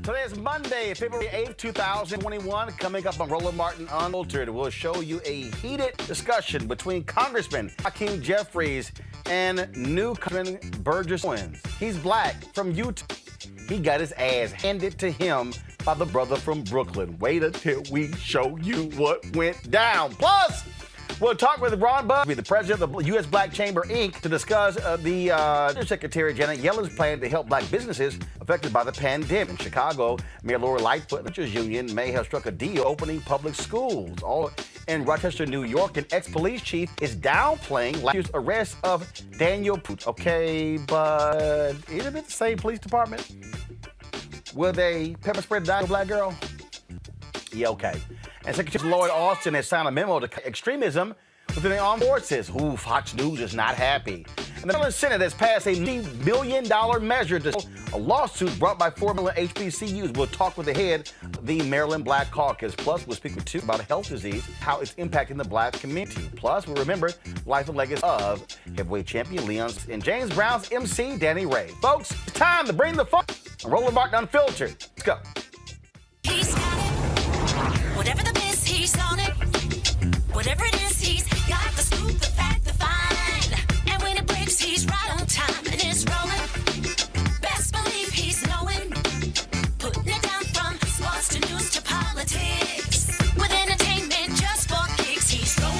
Today is Monday, February 8th, 2021. Coming up on Roland Martin Unfiltered, we'll show you a heated discussion between Congressman Hakeem Jeffries and new Congressman Owens. He's black from Utah. He got his ass handed to him by the brother from Brooklyn. Wait until we show you what went down. Plus, we'll talk with Ron Busby, the president of the U.S. Black Chamber, Inc., to discuss the Secretary Janet Yellen's plan to help black businesses affected by the pandemic. In Chicago, Mayor Lightfoot and the Teachers Union may have struck a deal opening public schools. All in Rochester, New York, an ex-police chief is downplaying last year's arrest of Daniel Poot. Okay, but isn't it the same police department? Will they pepper spray the black girl? Yeah, okay. And Secretary Lloyd Austin has signed a memo to extremism within the armed forces. Ooh, Fox News is not happy. And the Maryland Senate has passed a $1 billion measure to a lawsuit brought by 4 Maryland HBCUs. We'll talk with the head of the Maryland Black Caucus. Plus, we'll speak with two about a health disease, how it's impacting the black community. Plus, we'll remember life and legacy of heavyweight champion Leon and James Brown's MC, Danny Ray. Folks, it's time to bring the fun. Roland Martin Unfiltered. Let's go. He's got it. Whatever the miss, he's on it. Whatever it is, he's got the scoop, the fact, the find. And when it breaks, he's right on time and it's rolling. Best believe he's knowing. Putting it down from sports to news to politics. With entertainment just for kicks, he's rolling.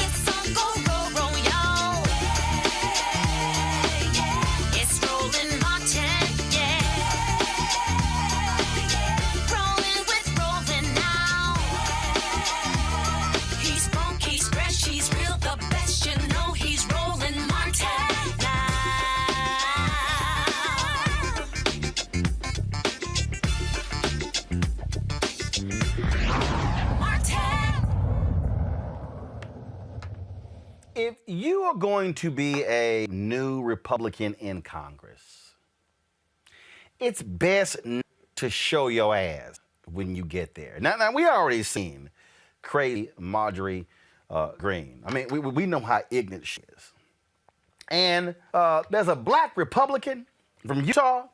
It's on go, y'all. It's Roland Martin, Rolling with Roland now. He's funky, he's fresh, he's real, the best. You know he's Roland Martin now. Martin. If you are going to be a new Republican in Congress, it's best to show your ass when you get there. Now we already seen crazy Marjorie Greene. I mean, we know how ignorant she is. And there's a black Republican from Utah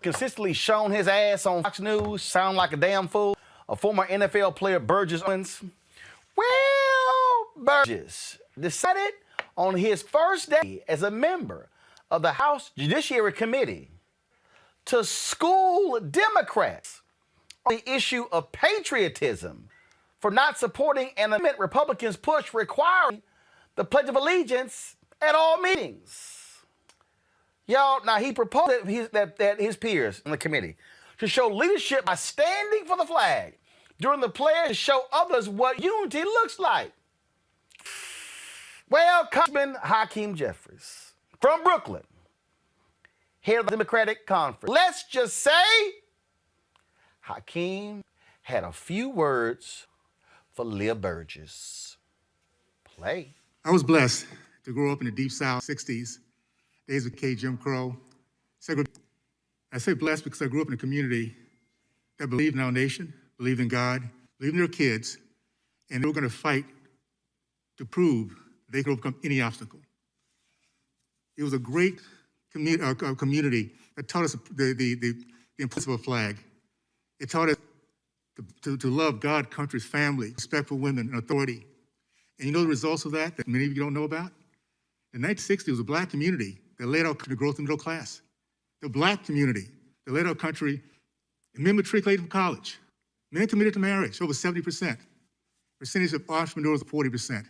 consistently shown his ass on Fox News, sound like a damn fool. A former NFL player, Owens. Well, Burgess decided on his first day as a member of the House Judiciary Committee to school Democrats on the issue of patriotism for not supporting an amendment Republicans push requiring the Pledge of Allegiance at all meetings. Y'all, now he proposed that his peers in the committee to show leadership by standing for the flag during the pledge to show others what unity looks like. Well, Congressman Hakeem Jeffries from Brooklyn, head of the Democratic Conference. Let's just say Hakeem had a few words for Leah Burgess. Play. I was blessed to grow up in the Deep South 60s, days of Jim Crow. I say blessed because I grew up in a community that believed in our nation, believed in God, believed in their kids, and they were going to fight to prove they could overcome any obstacle. It was a great community that taught us the importance of a flag. It taught us to love God, country, family, respect for women, and authority. And you know the results of that many of you don't know about? In 1960, it was a black community that led our country to growth in the middle class. The black community that led our country, men matriculated from college, men committed to marriage, over 70%. Percentage of entrepreneurs, 40%.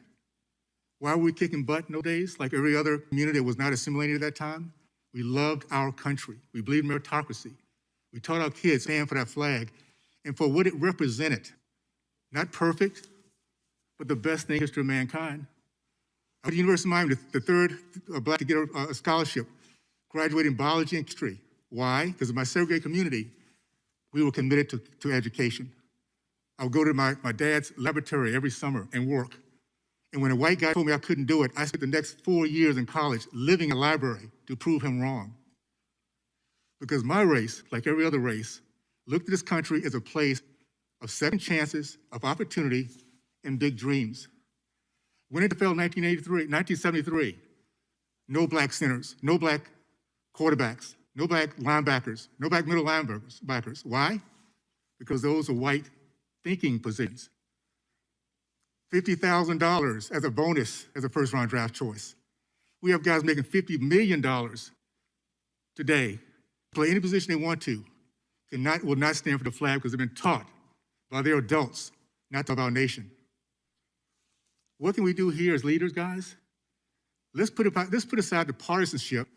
Why were we kicking butt in those days? Like every other community that was not assimilated at that time? We loved our country. We believed in meritocracy. We taught our kids to stand for that flag and for what it represented. Not perfect, but the best thing in the history of mankind. I went to the University of Miami, the third black to get a scholarship, graduating in biology and chemistry. Why? Because in my segregated community, we were committed to education. I would go to my dad's laboratory every summer and work. And when a white guy told me I couldn't do it, I spent the next 4 years in college living in a library to prove him wrong. Because my race, like every other race, looked at this country as a place of second chances, of opportunity, and big dreams. When it fell in 1973, no black centers, no black quarterbacks, no black linebackers, no black middle linebackers. Why? Because those are white thinking positions. $50,000 as a bonus as a first-round draft choice. We have guys making $50 million today, play any position they want to, will not stand for the flag because they've been taught by their adults not to love our nation. What can we do here as leaders, guys? Let's put aside the partisanship,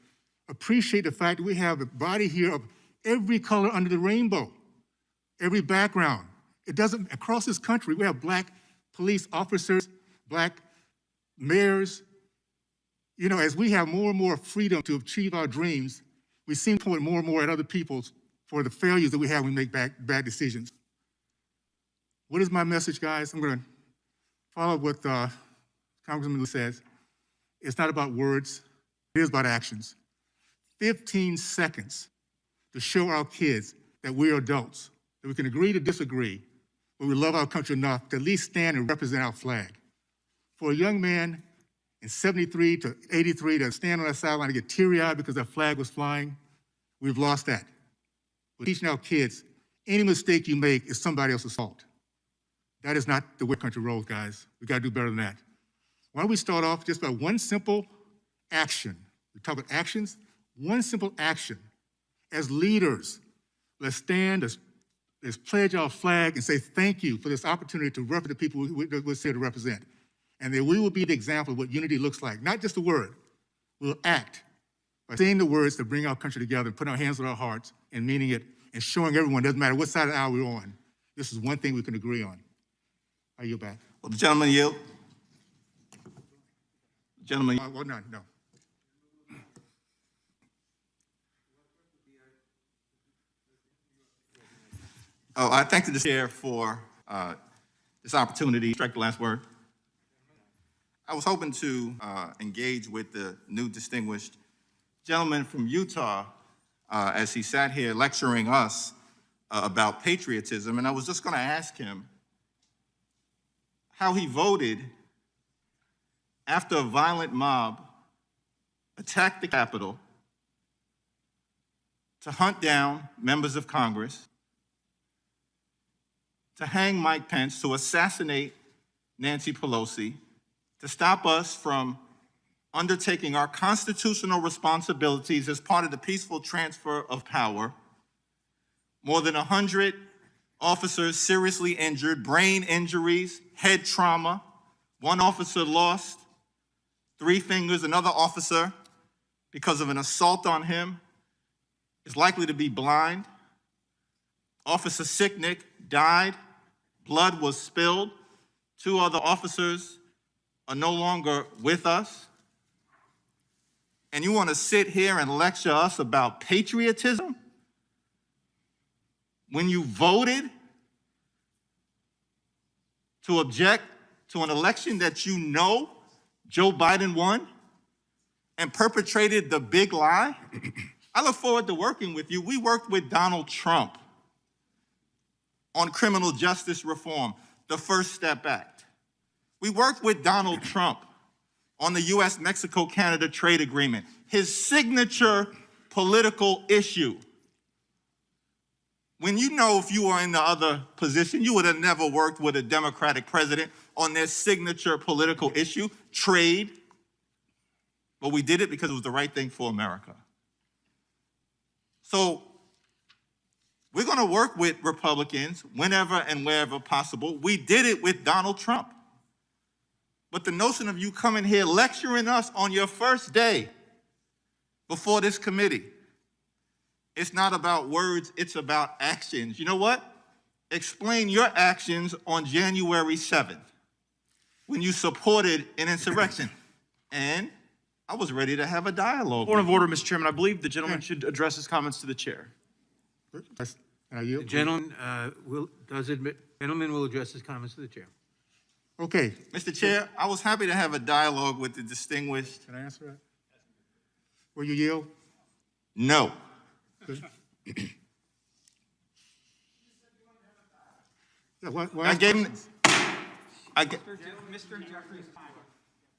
appreciate the fact that we have a body here of every color under the rainbow, every background. Across this country, we have black police officers, black mayors. You know, as we have more and more freedom to achieve our dreams, we seem to point more and more at other people for the failures that we have when we make bad decisions. What is my message, guys? I'm going to follow what Congressman Lee says. It's not about words, it is about actions. 15 seconds to show our kids that we're adults, that we can agree to disagree, but we love our country enough to at least stand and represent our flag. For a young man in 73 to 83 to stand on that sideline and get teary-eyed because that flag was flying, we've lost that. We're teaching our kids, any mistake you make is somebody else's fault. That is not the way country rolls, guys. We gotta do better than that. Why don't we start off just by one simple action? We talk about actions, one simple action. As leaders, let's stand, let's pledge our flag and say thank you for this opportunity to represent the people we're here to represent. And that we will be the example of what unity looks like, not just a word. We'll act by saying the words that bring our country together, putting our hands on our hearts and meaning it and showing everyone, doesn't matter what side of the aisle we're on, this is one thing we can agree on. I yield back. Will the gentleman yield? Gentleman. Well, no. Oh, I thank the chair for this opportunity. Strike the last word. I was hoping to engage with the new distinguished gentleman from Utah as he sat here lecturing us about patriotism, and I was just going to ask him how he voted after a violent mob attacked the Capitol to hunt down members of Congress, to hang Mike Pence, to assassinate Nancy Pelosi, to stop us from undertaking our constitutional responsibilities as part of the peaceful transfer of power. More than 100 officers seriously injured, brain injuries, head trauma. One officer lost 3 fingers. Another officer, because of an assault on him, is likely to be blind. Officer Sicknick died. Blood was spilled. 2 other officers are no longer with us. And you want to sit here and lecture us about patriotism? When you voted to object to an election that you know Joe Biden won and perpetrated the big lie? I look forward to working with you. We worked with Donald Trump on criminal justice reform, the First Step Act. We worked with Donald Trump on the U.S.-Mexico-Canada trade agreement, his signature political issue. When you know if you were in the other position, you would have never worked with a Democratic president on their signature political issue, trade. But we did it because it was the right thing for America. So we're going to work with Republicans whenever and wherever possible. We did it with Donald Trump. But the notion of you coming here lecturing us on your first day before this committee, it's not about words, it's about actions. You know what? Explain your actions on January 7th when you supported an insurrection. And I was ready to have a dialogue. Point of order, Mr. Chairman. I believe the gentleman should address his comments to the chair. The gentleman will address his comments to the chair. Okay. Mr. Chair, I was happy to have a dialogue with the distinguished. Can I answer that? Will you yield? No. Good. Yeah, why I gave him. Mr. Jeffries' time.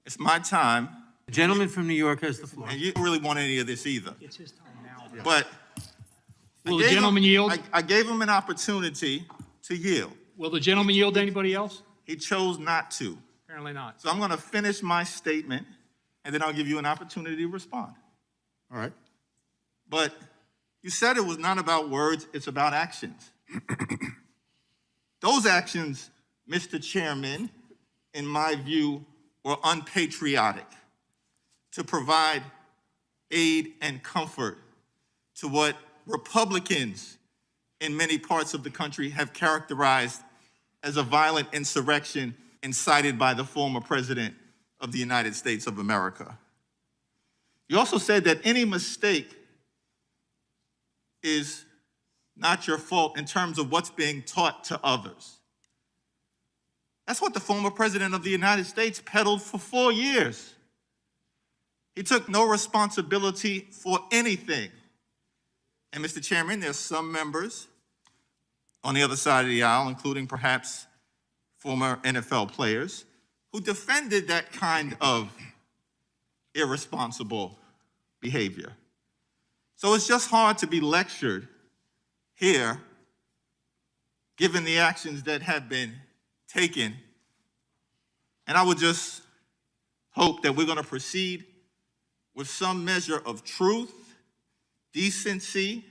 It's my time. The gentleman from New York has the floor. And you don't really want any of this either. It's his time now. But Will the gentleman yield? I gave him an opportunity to yield. Will the gentleman yield to anybody else? He chose not to. Apparently not. So I'm going to finish my statement, and then I'll give you an opportunity to respond. All right. But you said it was not about words, it's about actions. Those actions, Mr. Chairman, in my view, were unpatriotic to provide aid and comfort to what Republicans in many parts of the country have characterized as a violent insurrection incited by the former president of the United States of America. You also said that any mistake is not your fault in terms of what's being taught to others. That's what the former president of the United States peddled for 4 years. He took no responsibility for anything. And Mr. Chairman, there's some members on the other side of the aisle, including perhaps former NFL players, who defended that kind of irresponsible behavior. So it's just hard to be lectured here, given the actions that have been taken. And I would just hope that we're going to proceed with some measure of truth, decency,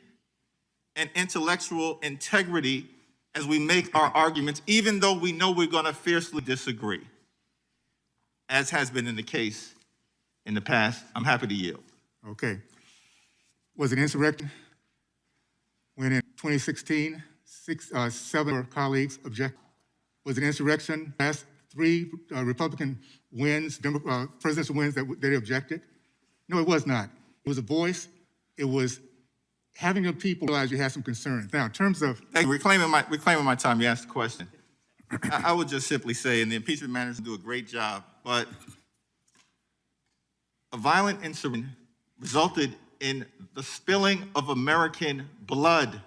and intellectual integrity as we make our arguments, even though we know we're going to fiercely disagree, as has been in the case in the past. I'm happy to yield. Okay. Was it insurrection? When in 2016, seven of our colleagues objected. Was it insurrection? Last 3 Republican wins, presidential wins that they objected? No, it was not. It was a voice. It was having the people realize you had some concerns. Now, in terms of... Hey, reclaiming my time, you asked the question. I would just simply say, and the impeachment managers do a great job, but a violent insurrection resulted in the spilling of American blood.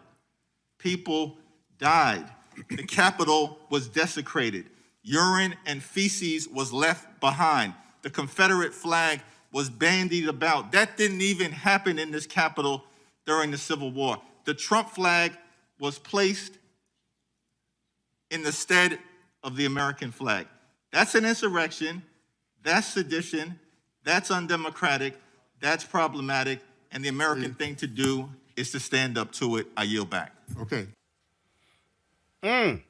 People died. The Capitol was desecrated. Urine and feces was left behind. The Confederate flag was bandied about. That didn't even happen in this Capitol during the Civil War. The Trump flag was placed in the stead of the American flag. That's an insurrection. That's sedition. That's undemocratic. That's problematic. And the American thing to do is to stand up to it. I yield back. Okay. Y'all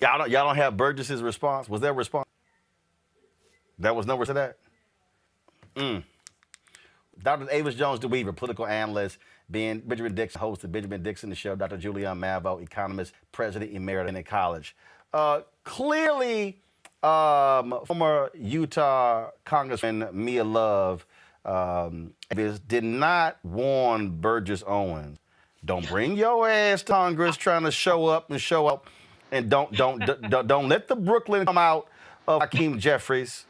don't have Burgess's response? Was there a response? That was nowhere to that? Dr. Avis Jones DeWeaver, political analyst, Benjamin Dixon, host of Benjamin Dixon, the show, Dr. Julian Mavo, economist, president emeritus in college. Clearly, former Utah Congressman Mia Love did not warn Burgess Owens. Don't bring your ass to Congress trying to show up, and don't let the Brooklyn come out of Hakeem Jeffries.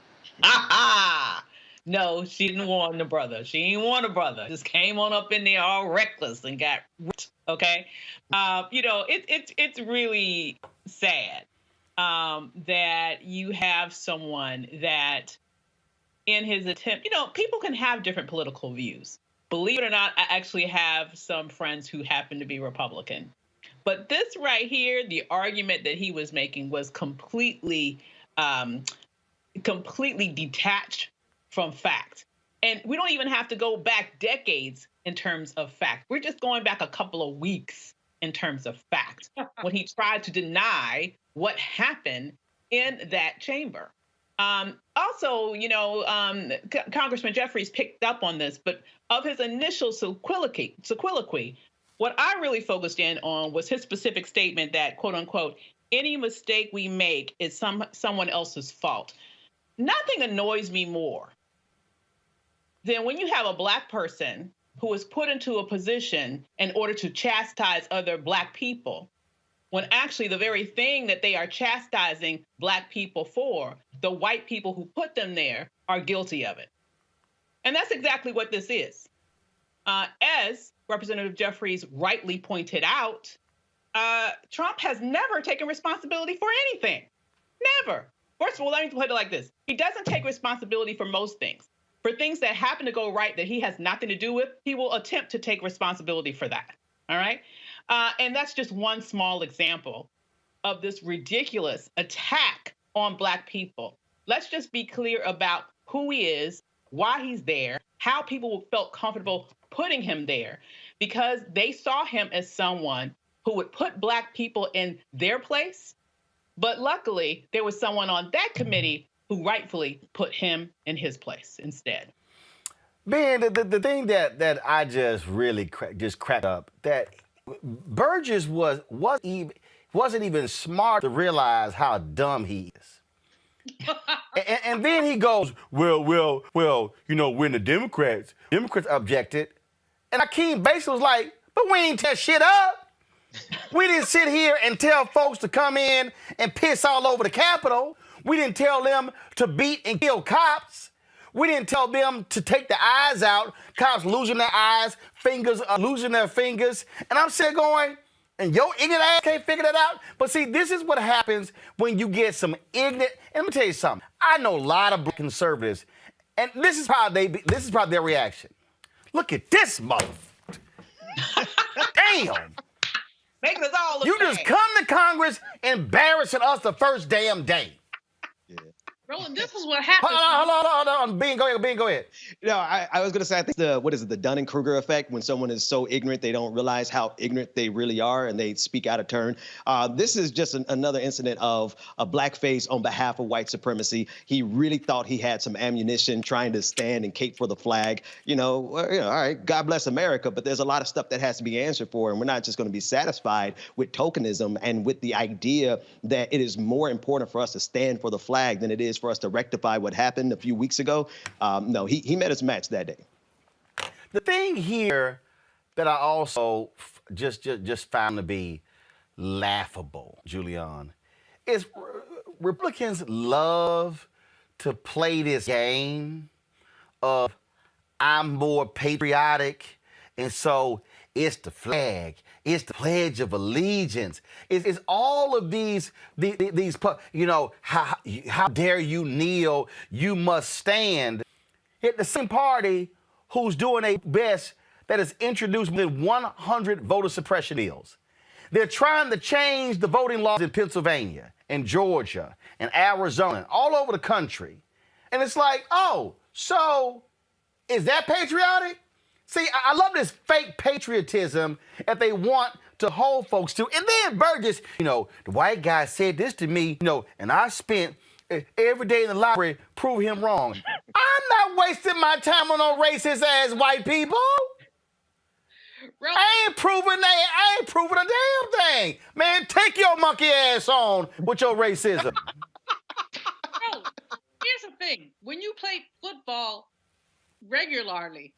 No, she didn't warn the brother. She didn't warn the brother. Just came on up in there all reckless and got ripped, okay? It's really sad that you have someone that in his attempt, people can have different political views. Believe it or not, I actually have some friends who happen to be Republican. But this right here, the argument that he was making was completely detached from fact. And we don't even have to go back decades in terms of fact. We're just going back a couple of weeks in terms of fact when he tried to deny what happened in that chamber. Also, Congressman Jeffries picked up on this, but of his initial soliloquy, what I really focused in on was his specific statement that, quote unquote, any mistake we make is someone else's fault. Nothing annoys me more than when you have a Black person who is put into a position in order to chastise other Black people, when actually the very thing that they are chastising Black people for, the white people who put them there are guilty of it. And that's exactly what this is. As Representative Jeffries rightly pointed out, Trump has never taken responsibility for anything. Never. First of all, let me put it like this. He doesn't take responsibility for most things. for things that happen to go right that he has nothing to do with, he will attempt to take responsibility for that. All right. And that's just one small example of this ridiculous attack on Black people. Let's just be clear about who he is, why he's there, how people felt comfortable putting him there, because they saw him as someone who would put Black people in their place. But luckily, there was someone on that committee who rightfully put him in his place instead. Man, the thing that I just really cracked up, that Burgess wasn't even smart to realize how dumb he is. and then he goes, well, when the Democrats objected, and Akeem basically was like, but we ain't tear shit up. We didn't sit here and tell folks to come in and piss all over the Capitol. We didn't tell them to beat and kill cops. We didn't tell them to take the eyes out. Cops losing their eyes, fingers losing their fingers. And I'm sitting going, and your ignorant ass can't figure that out? But see, this is what happens when you get some ignorant. And let me tell you something. I know a lot of Black conservatives, and this is probably their reaction. Look at this mother. Damn. Making us all look You just bad. come to Congress embarrassing us the first damn day. Roland, this is what happens. Hold on. Bean, go ahead. No, I was going to say, I think the Dunning-Kruger effect, when someone is so ignorant, they don't realize how ignorant they really are and they speak out of turn. This is just another incident of a blackface on behalf of white supremacy. He really thought he had some ammunition trying to stand and cape for the flag. All right, God bless America, but there's a lot of stuff that has to be answered for, and we're not just going to be satisfied with tokenism and with the idea that it is more important for us to stand for the flag than it is for us to rectify what happened a few weeks ago. No, he met his match that day. The thing here that I also just found to be laughable, Julian, is Republicans love to play this game of I'm more patriotic, and so it's the flag, it's the Pledge of Allegiance, it's all of these how dare you kneel, you must stand. Yet the same party who's doing their best that has introduced more than 100 voter suppression bills. They're trying to change the voting laws in Pennsylvania and Georgia and Arizona, all over the country. And it's like, oh, so is that patriotic? See, I love this fake patriotism that they want to hold folks to. And then Burgess, the white guy said this to me, and I spent every day in the library proving him wrong. I'm not wasting my time on no racist ass white people. I ain't proving a damn thing. Man, take your monkey ass on with your racism. Bro, here's the thing. When you play football regularly,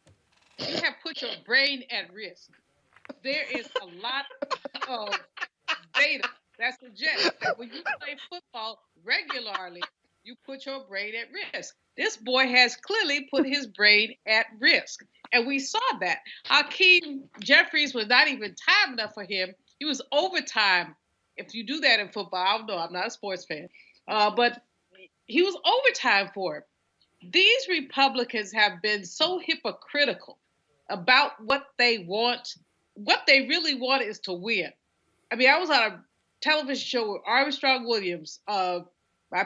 you have put your brain at risk. There is a lot of data that suggests that when you play football regularly, you put your brain at risk. This boy has clearly put his brain at risk. And we saw that. Hakeem Jeffries was not even time enough for him. He was overtime. If you do that in football, I don't know, I'm not a sports fan. But he was overtime for him. These Republicans have been so hypocritical about what they want. What they really want is to win. I mean, I was on a television show with Armstrong Williams about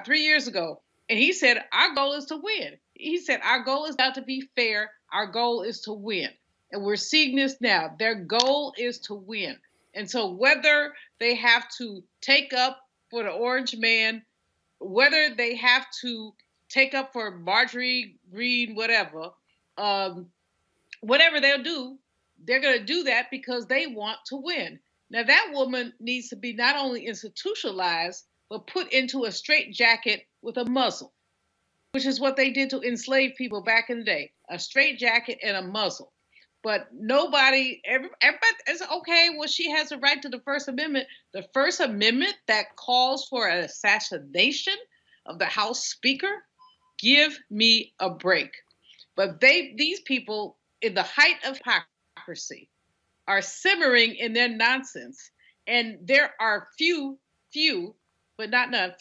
3 years ago, and he said, our goal is to win. He said, our goal is not to be fair. Our goal is to win. And we're seeing this now. Their goal is to win. And so whether they have to take up for the orange man, whether they have to take up for Marjorie Greene, whatever they'll do, they're going to do that because they want to win. Now, that woman needs to be not only institutionalized, but put into a straitjacket with a muzzle, which is what they did to enslaved people back in the day, a straitjacket and a muzzle. But everybody is okay, well, she has a right to the First Amendment. The First Amendment that calls for an assassination of the House Speaker, give me a break. But these people, in the height of hypocrisy, are simmering in their nonsense. And there are few, but not none,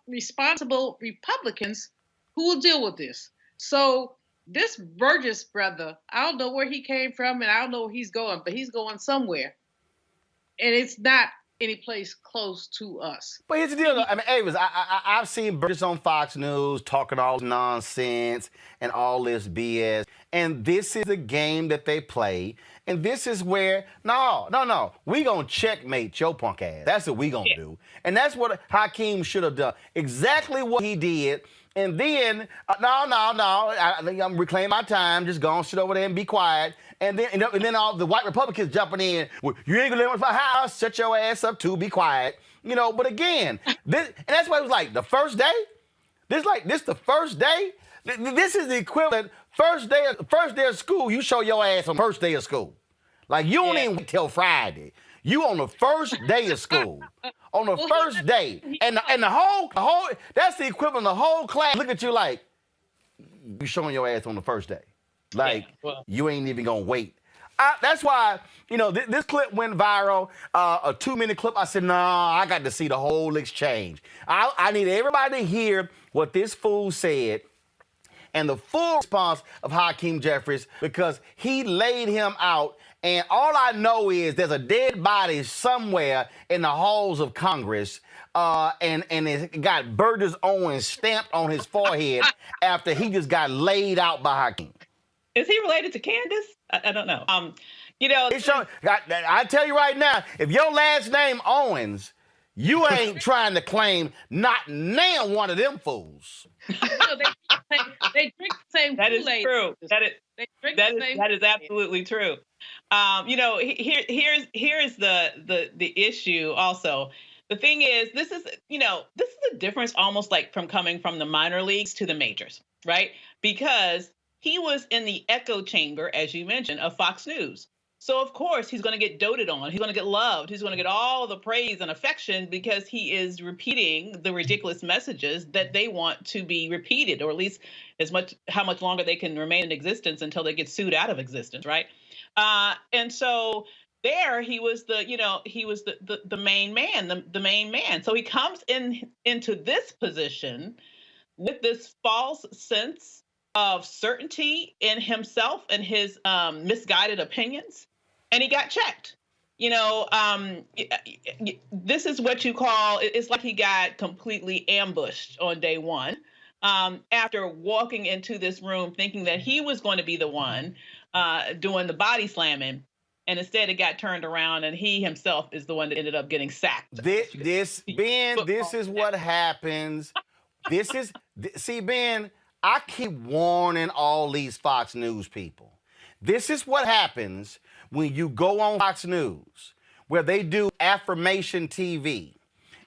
responsible Republicans who will deal with this. So this Burgess brother, I don't know where he came from and I don't know where he's going, but he's going somewhere. And it's not any place close to us. But here's the deal, though. I mean, Avis, I've seen Burgess on Fox News talking all nonsense and all this BS. And this is the game that they play. And this is where, no, we gonna checkmate your punk ass. That's what we gonna do. And that's what Hakeem should have done. Exactly what he did. And then, I think I'm reclaiming my time. Just go and sit over there and be quiet. And then all the white Republicans jumping in. Well, you ain't gonna let my house. Shut your ass up too. Be quiet. You know. But again, and that's why it was like the first day. This the first day. This is the equivalent. First day of school. You show your ass on first day of school. Like you don't even wait till Friday. You on the first day of school. On the first day. And the whole that's the equivalent of the whole class look at you like you showing your ass on the first day. Like you ain't even gonna wait. That's why, this clip went viral, a 2-minute clip. I said, nah, I got to see the whole exchange. I need everybody to hear what this fool said and the full response of Hakeem Jeffries because he laid him out. And all I know is there's a dead body somewhere in the halls of Congress, and it got Burgess Owens stamped on his forehead after he just got laid out by Hakeem. Is he related to Candace? I don't know. I tell you right now, if your last name Owens, you ain't trying to claim not name one of them fools. They drink the same That is Kool-Aid. true. That is absolutely true. Here's the issue also. The thing is, this is the difference almost like from coming from the minor leagues to the majors, right? Because he was in the echo chamber, as you mentioned, of Fox News. So, of course, he's going to get doted on. He's going to get loved. He's going to get all the praise and affection because he is repeating the ridiculous messages that they want to be repeated, or at least how much longer they can remain in existence until they get sued out of existence, right? And so there he was the main man, the main man. So he comes into this position with this false sense of certainty in himself and his misguided opinions, and he got checked. This is what you call, it's like he got completely ambushed on day one after walking into this room thinking that he was going to be the one doing the body slamming, and instead it got turned around and he himself is the one that ended up getting sacked. This is what happens. Ben, I keep warning all these Fox News people. This is what happens when you go on Fox News, where they do affirmation TV,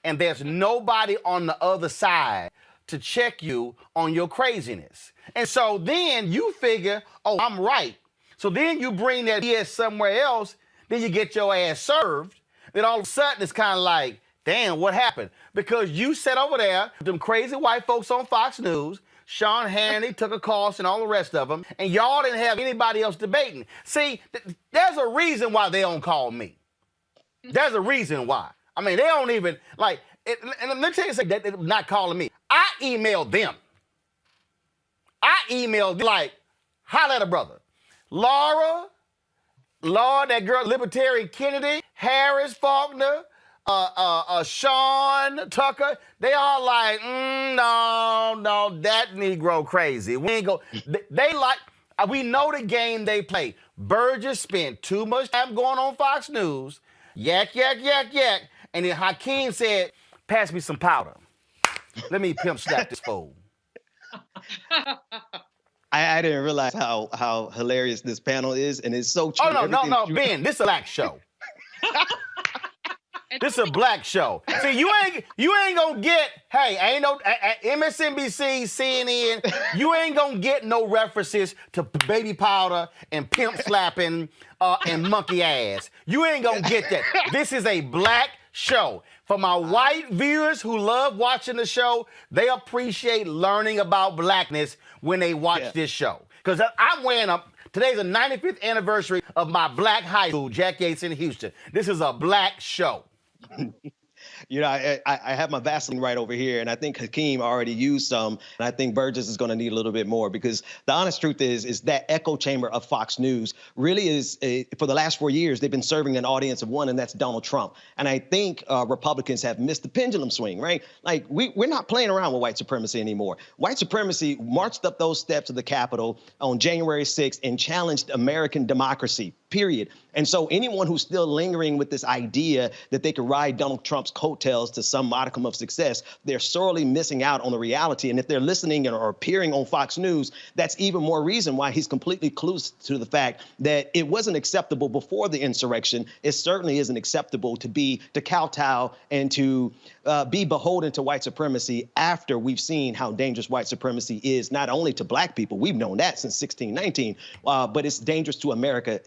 and there's nobody on the other side to check you on your craziness. And so then you figure, oh, I'm right. So then you bring that BS somewhere else, then you get your ass served. Then all of a sudden it's kind of like, damn, what happened? Because you sat over there with them crazy white folks on Fox News, Sean Hannity, Tucker Carlson, all the rest of them, and y'all didn't have anybody else debating. See, there's a reason why they don't call me. There's a reason why. I mean, they don't even, and let me tell you something, they're not calling me. I emailed them. Holla at a brother. Laura, that girl, Libertarian Kennedy, Harris Faulkner, Sean Tucker, they all like, no, that Negro crazy. We ain't go. We know the game they play. Burgess spent too much time going on Fox News, yak, and then Hakeem said, pass me some powder. Let me pimp slap this fool. I didn't realize how hilarious this panel is, and it's so true. Oh, no, Ben, this is a black show. This is a black show. See, you ain't gonna get, ain't no MSNBC, CNN, you ain't gonna get no references to baby powder and pimp slapping and monkey ass. You ain't gonna get that. This is a black show. For my white viewers who love watching the show, they appreciate learning about blackness when they watch this show. Because I'm wearing today's the 95th anniversary of my black high school, Jack Yates in Houston. This is a black show. You know, I have my Vaseline right over here, and I think Hakeem already used some, and I think Burgess is going to need a little bit more, because the honest truth is that echo chamber of Fox News really is, for the last 4 years, they've been serving an audience of one, and that's Donald Trump. And I think Republicans have missed the pendulum swing, right? Like, we're not playing around with white supremacy anymore. White supremacy marched up those steps of the Capitol on January 6th and challenged American democracy, period. And so anyone who's still lingering with this idea that they could ride Donald Trump's coattails to some modicum of success, they're sorely missing out on the reality. And if they're listening or appearing on Fox News, that's even more reason why he's completely clueless to the fact that it wasn't acceptable before the insurrection. It certainly isn't acceptable to kowtow and to be beholden to white supremacy after we've seen how dangerous white supremacy is, not only to black people, we've known that since 1619, but it's dangerous to America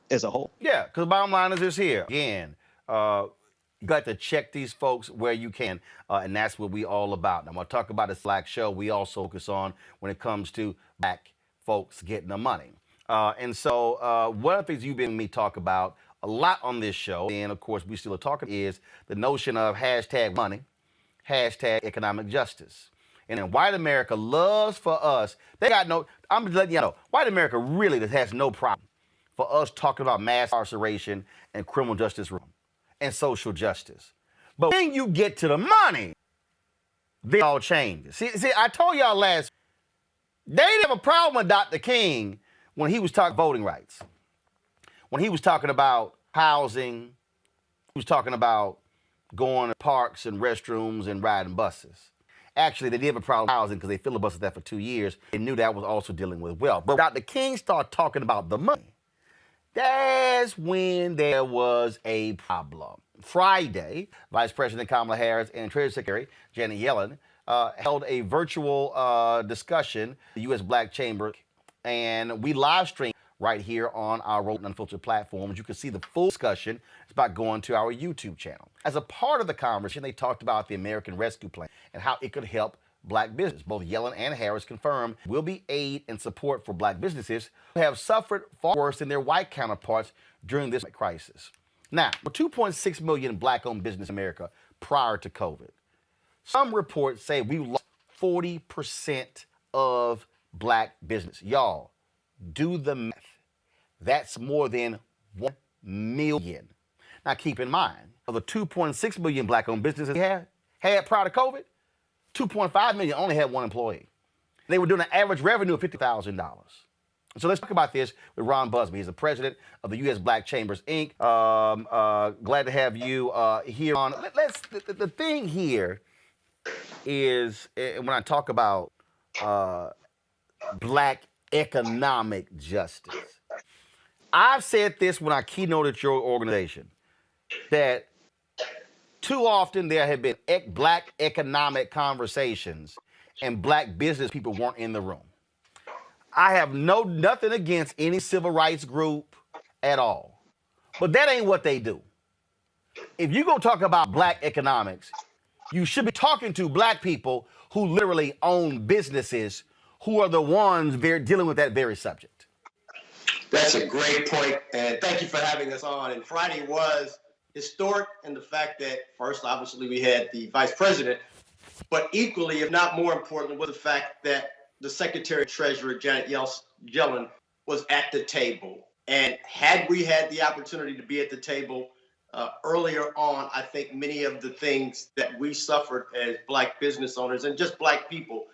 as a whole. Yeah, because the bottom line is this here. Again, you got to check these folks where you can, and that's what we all about. Now, when I talk about this Black show, we also focus on when it comes to black folks getting the money. And so one of the things you've been me talk about a lot on this show, and of course we still are talking, is the notion of hashtag money, hashtag economic justice. And then white America loves for us, they got no, I'm just letting you know, white America really has no problem for us talking about mass incarceration and criminal justice reform and social justice. But when you get to the money, then it all changes. See, I told y'all last, they didn't have a problem with Dr. King when he was talking voting rights. When he was talking about housing, he was talking about going to parks and restrooms and riding buses. Actually, they did have a problem with housing because they filibustered that for 2 years. They knew that was also dealing with wealth. But Dr. King started talking about the money. That's when there was a problem. Friday, Vice President Kamala Harris and Treasury Secretary Janet Yellen held a virtual discussion, the U.S. Black Chamber, and we live streamed right here on our Roland Unfiltered platforms. You can see the full discussion. It's about going to our YouTube channel. As a part of the conversation, they talked about the American Rescue Plan and how it could help black business. Both Yellen and Harris confirmed will be aid and support for black businesses who have suffered far worse than their white counterparts during this crisis. Now, 2.6 million black-owned businesses in America prior to COVID. Some reports say we lost 40% of black business. Y'all, do the math. That's more than 1 million. Now, keep in mind, of the 2.6 million black-owned businesses we had prior to COVID, 2.5 million only had one employee. They were doing an average revenue of $50,000. So let's talk about this with Ron Busby. He's the president of the U.S. Black Chambers, Inc. Glad to have you here on. The thing here is, when I talk about black economic justice, I've said this when I keynoted your organization, that too often there have been black economic conversations and black business people weren't in the room. I have nothing against any civil rights group at all, but that ain't what they do. If you're gonna talk about black economics, you should be talking to black people who literally own businesses, who are the ones dealing with that very subject. That's a great point, and thank you for having us on. And Friday was historic in the fact that, first, obviously, we had the vice president, but equally, if not more important, was the fact that the Secretary of Treasury, Janet Yellen, was at the table. And had we had the opportunity to be at the table earlier on, I think many of the things that we suffered as black business owners and just black people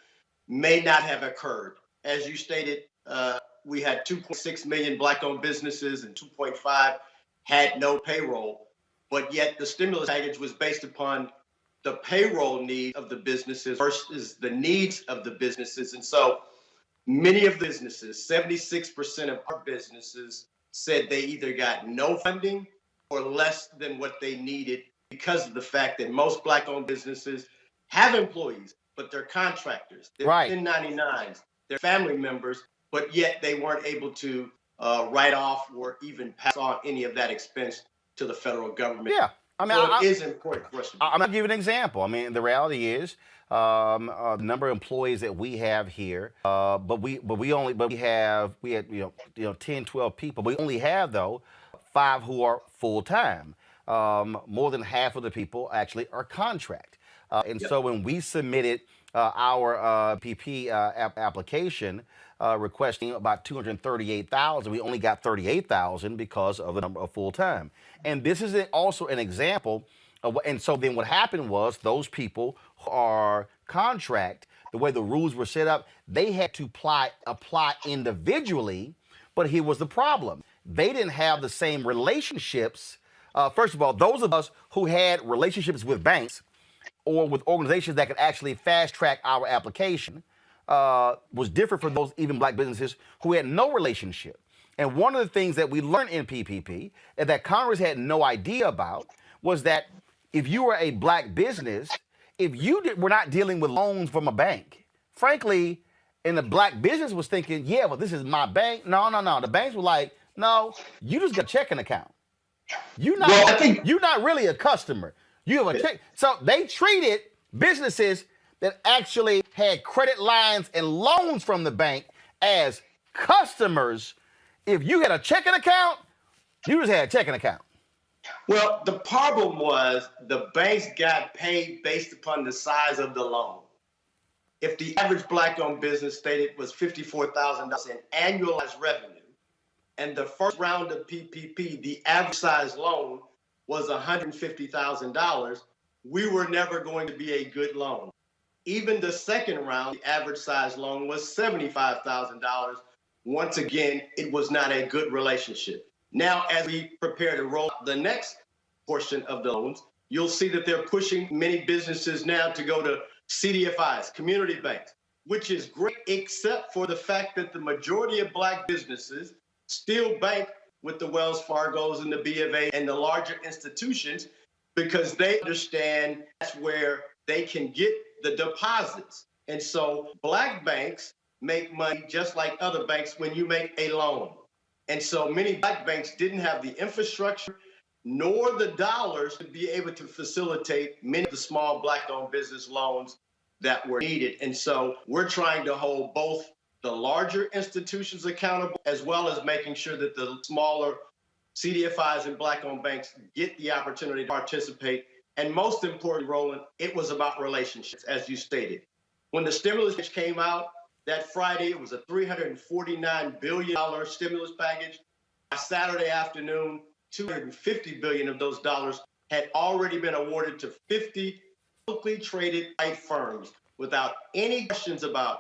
may not have occurred. As you stated, we had 2.6 million black-owned businesses and 2.5 had no payroll, but yet the stimulus package was based upon the payroll needs of the businesses versus the needs of the businesses. And so many of the businesses, 76% of our businesses, said they either got no funding or less than what they needed because of the fact that most black-owned businesses have employees, but they're contractors, they're 1099s, they're family members, but yet they weren't able to write off or even pass on any of that expense to the federal government. Yeah. I mean, so it is important for us to I'm going to give you an example. I mean, the reality is the number of employees that we have here, we had 10, 12 people. We only have, though, 5 who are full-time. more than half of the people actually are contract. And so when we submitted our PP application requesting about 238,000, we only got 38,000 because of the number of full-time. And this is also an example of, and so then what happened was those people who are contract, the way the rules were set up, they had to apply individually, but here was the problem. They didn't have the same relationships. First of all, those of us who had relationships with banks or with organizations that could actually fast track our application was different from those even black businesses who had no relationship. And one of the things that we learned in PPP and that Congress had no idea about was that if you were a black business, if you were not dealing with loans from a bank, frankly, and the black business was thinking, yeah, well, this is my bank. No. The banks were like, no, you just got a checking account. You're not really a customer. You have a check. So they treated businesses that actually had credit lines and loans from the bank as customers. If you had a checking account, you just had a checking account. Well, the problem was the banks got paid based upon the size of the loan. If the average black-owned business stated was $54,000 in annualized revenue, and the first round of PPP, the average size loan was $150,000, we were never going to be a good loan. Even the second round, the average size loan was $75,000. Once again, it was not a good relationship. Now, as we prepare to roll out the next portion of the loans, you'll see that they're pushing many businesses now to go to CDFIs, community banks, which is great, except for the fact that the majority of black businesses still bank with the Wells Fargos and the B of A and the larger institutions because they understand that's where they can get the deposits. And so black banks make money just like other banks when you make a loan. And so many black banks didn't have the infrastructure nor the dollars to be able to facilitate many of the small black-owned business loans that were needed. And so we're trying to hold both the larger institutions accountable, as well as making sure that the smaller CDFIs and black-owned banks get the opportunity to participate. And most importantly, Roland, it was about relationships, as you stated. When the stimulus came out that Friday, it was a $349 billion stimulus package. By Saturday afternoon, $250 billion of those dollars had already been awarded to 50 publicly traded white firms without any questions about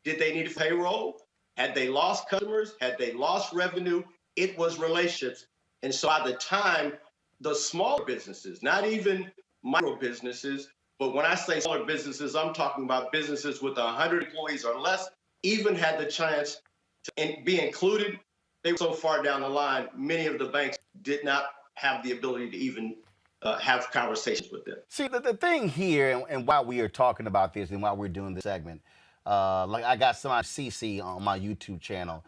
did they need a payroll? Had they lost customers? Had they lost revenue? It was relationships. And so by the time the smaller businesses, not even micro businesses, but when I say smaller businesses, I'm talking about businesses with 100 employees or less, even had the chance to be included. They were so far down the line, many of the banks did not have the ability to even have conversations with them. See, the thing here, and while we are talking about this and while we're doing this segment, like I got somebody, CC, on my YouTube channel,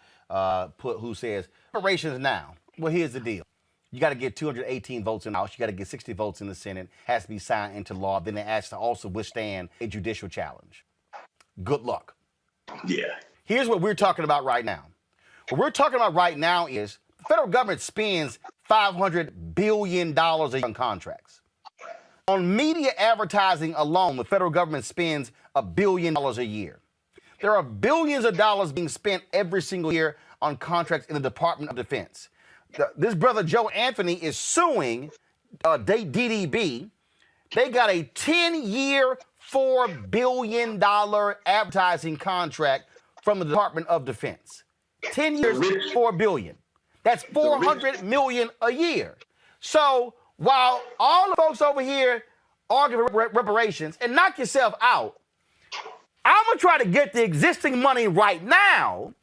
who says, reparations now. Well, here's the deal. You got to get 218 votes in the House. You got to get 60 votes in the Senate. Has to be signed into law. Then it has to also withstand a judicial challenge. Good luck. Yeah. Here's what we're talking about right now. What we're talking about right now is the federal government spends $500 billion a year on contracts. On media advertising alone, the federal government spends $1 billion a year. There are billions of dollars being spent every single year on contracts in the Department of Defense. This brother Joe Anthony is suing DDB. They got a 10-year, $4 billion advertising contract from the Department of Defense. 10 years, $4 billion. That's $400 million a year. So while all the folks over here argue for reparations, and knock yourself out, I'm going to try to get the existing money right now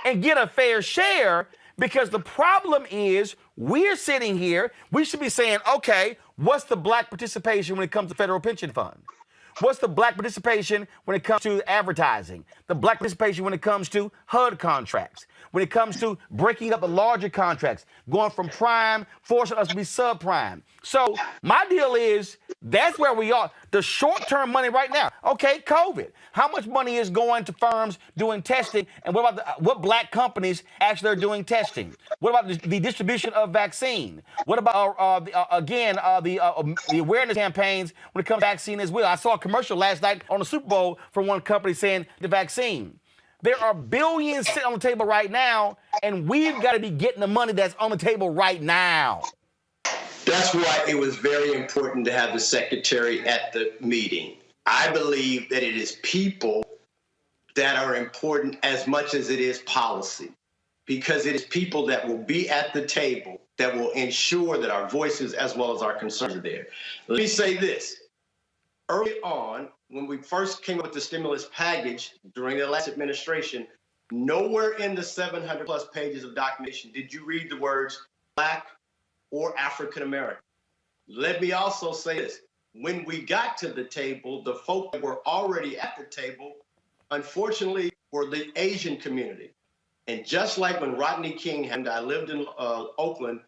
and get a fair share, because the problem is we're sitting here, we should be saying, okay, what's the black participation when it comes to federal pension fund? What's the black participation when it comes to advertising? The black participation when it comes to HUD contracts, when it comes to breaking up the larger contracts, going from prime, forcing us to be subprime. So my deal is that's where we are. The short-term money right now. Okay, COVID. How much money is going to firms doing testing? And what about what black companies actually are doing testing? What about the distribution of vaccine? What about, the awareness campaigns when it comes to vaccine as well? I saw a commercial last night on the Super Bowl from one company saying the vaccine. There are billions sitting on the table right now, and we've got to be getting the money that's on the table right now. That's why it was very important to have the secretary at the meeting. I believe that it is people that are important as much as it is policy, because it is people that will be at the table that will ensure that our voices as well as our concerns are there. Let me say this. Early on, when we first came up with the stimulus package during the last administration, nowhere in the 700 plus pages of documentation did you read the words Black or African American. Let me also say this. When we got to the table, the folk that were already at the table, unfortunately, were the Asian community. And just like when Rodney King happened, I lived in Oakland,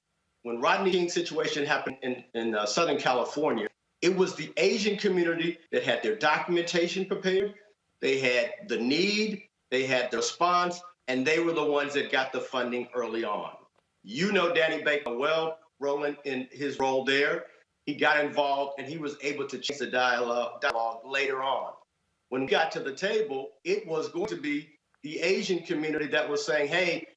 when Rodney King's situation happened in Southern California, it was the Asian community that had their documentation prepared, they had the need, they had the response, and they were the ones that got the funding early on. You know Danny Baker well, Roland, in his role there. He got involved and he was able to change the dialogue later on. When we got to the table, it was going to be the Asian community that was saying, hey,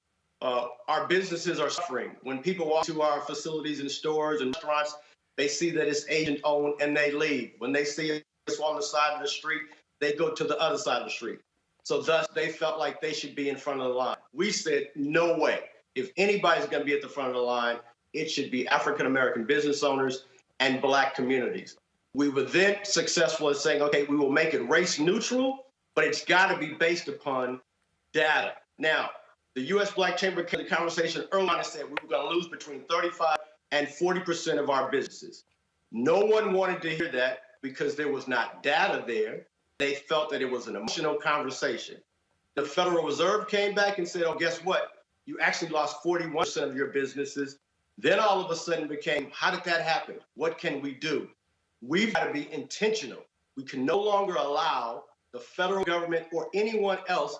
our businesses are suffering. When people walk to our facilities and stores and restaurants, they see that it's Asian owned and they leave. When they see us on the side of the street, they go to the other side of the street. So thus they felt like they should be in front of the line. We said, no way. If anybody's going to be at the front of the line, it should be African-American business owners and Black communities. We were then successful in saying, okay, we will make it race neutral, but it's got to be based upon data. Now, the U.S. Black Chamber came to the conversation early on and said we were going to lose between 35 and 40% of our businesses. No one wanted to hear that because there was not data there. They felt that it was an emotional conversation. The Federal Reserve came back and said, oh, guess what? You actually lost 41% of your businesses. Then all of a sudden became, how did that happen? What can we do? We've got to be intentional. We can no longer allow the federal government or anyone else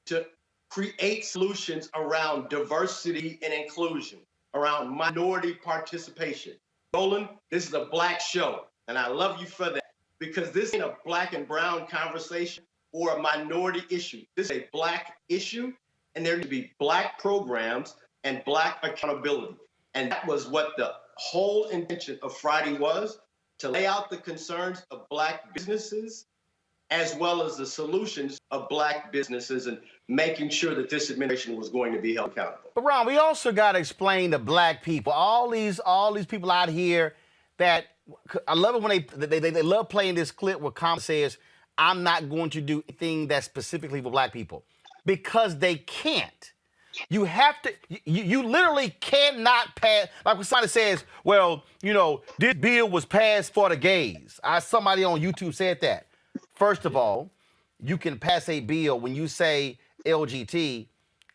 to create solutions around diversity and inclusion, around minority participation. Roland, this is a Black show, and I love you for that, because this ain't a Black and brown conversation or a minority issue. This is a Black issue, and there need to be Black programs and Black accountability. And that was what the whole intention of Friday was, to lay out the concerns of Black businesses as well as the solutions of Black businesses and making sure that this administration was going to be held accountable. But Ron, we also got to explain to Black people, all these people out here that, I love it when they love playing this clip where Kamala says, I'm not going to do anything that's specifically for Black people, because they can't. You have to, you literally cannot pass, like when somebody says, well, you know, this bill was passed for the gays. Somebody on YouTube said that. First of all, you can pass a bill when you say LGBT,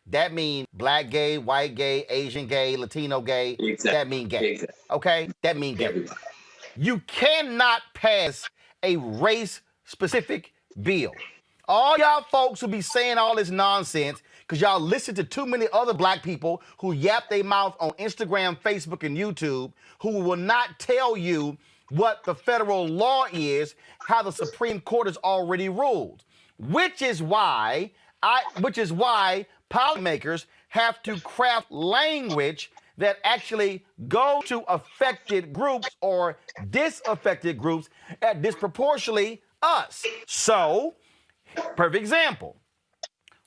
that means Black gay, white gay, Asian gay, Latino gay, exactly. That mean gay, exactly. Okay? That mean gay. Everybody. You cannot pass a race-specific bill. All y'all folks who be saying all this nonsense because y'all listen to too many other Black people who yap their mouth on Instagram, Facebook, and YouTube, who will not tell you what the federal law is, how the Supreme Court has already ruled, which is why policymakers have to craft language that actually go to affected groups or disaffected groups at disproportionately us. So, perfect example,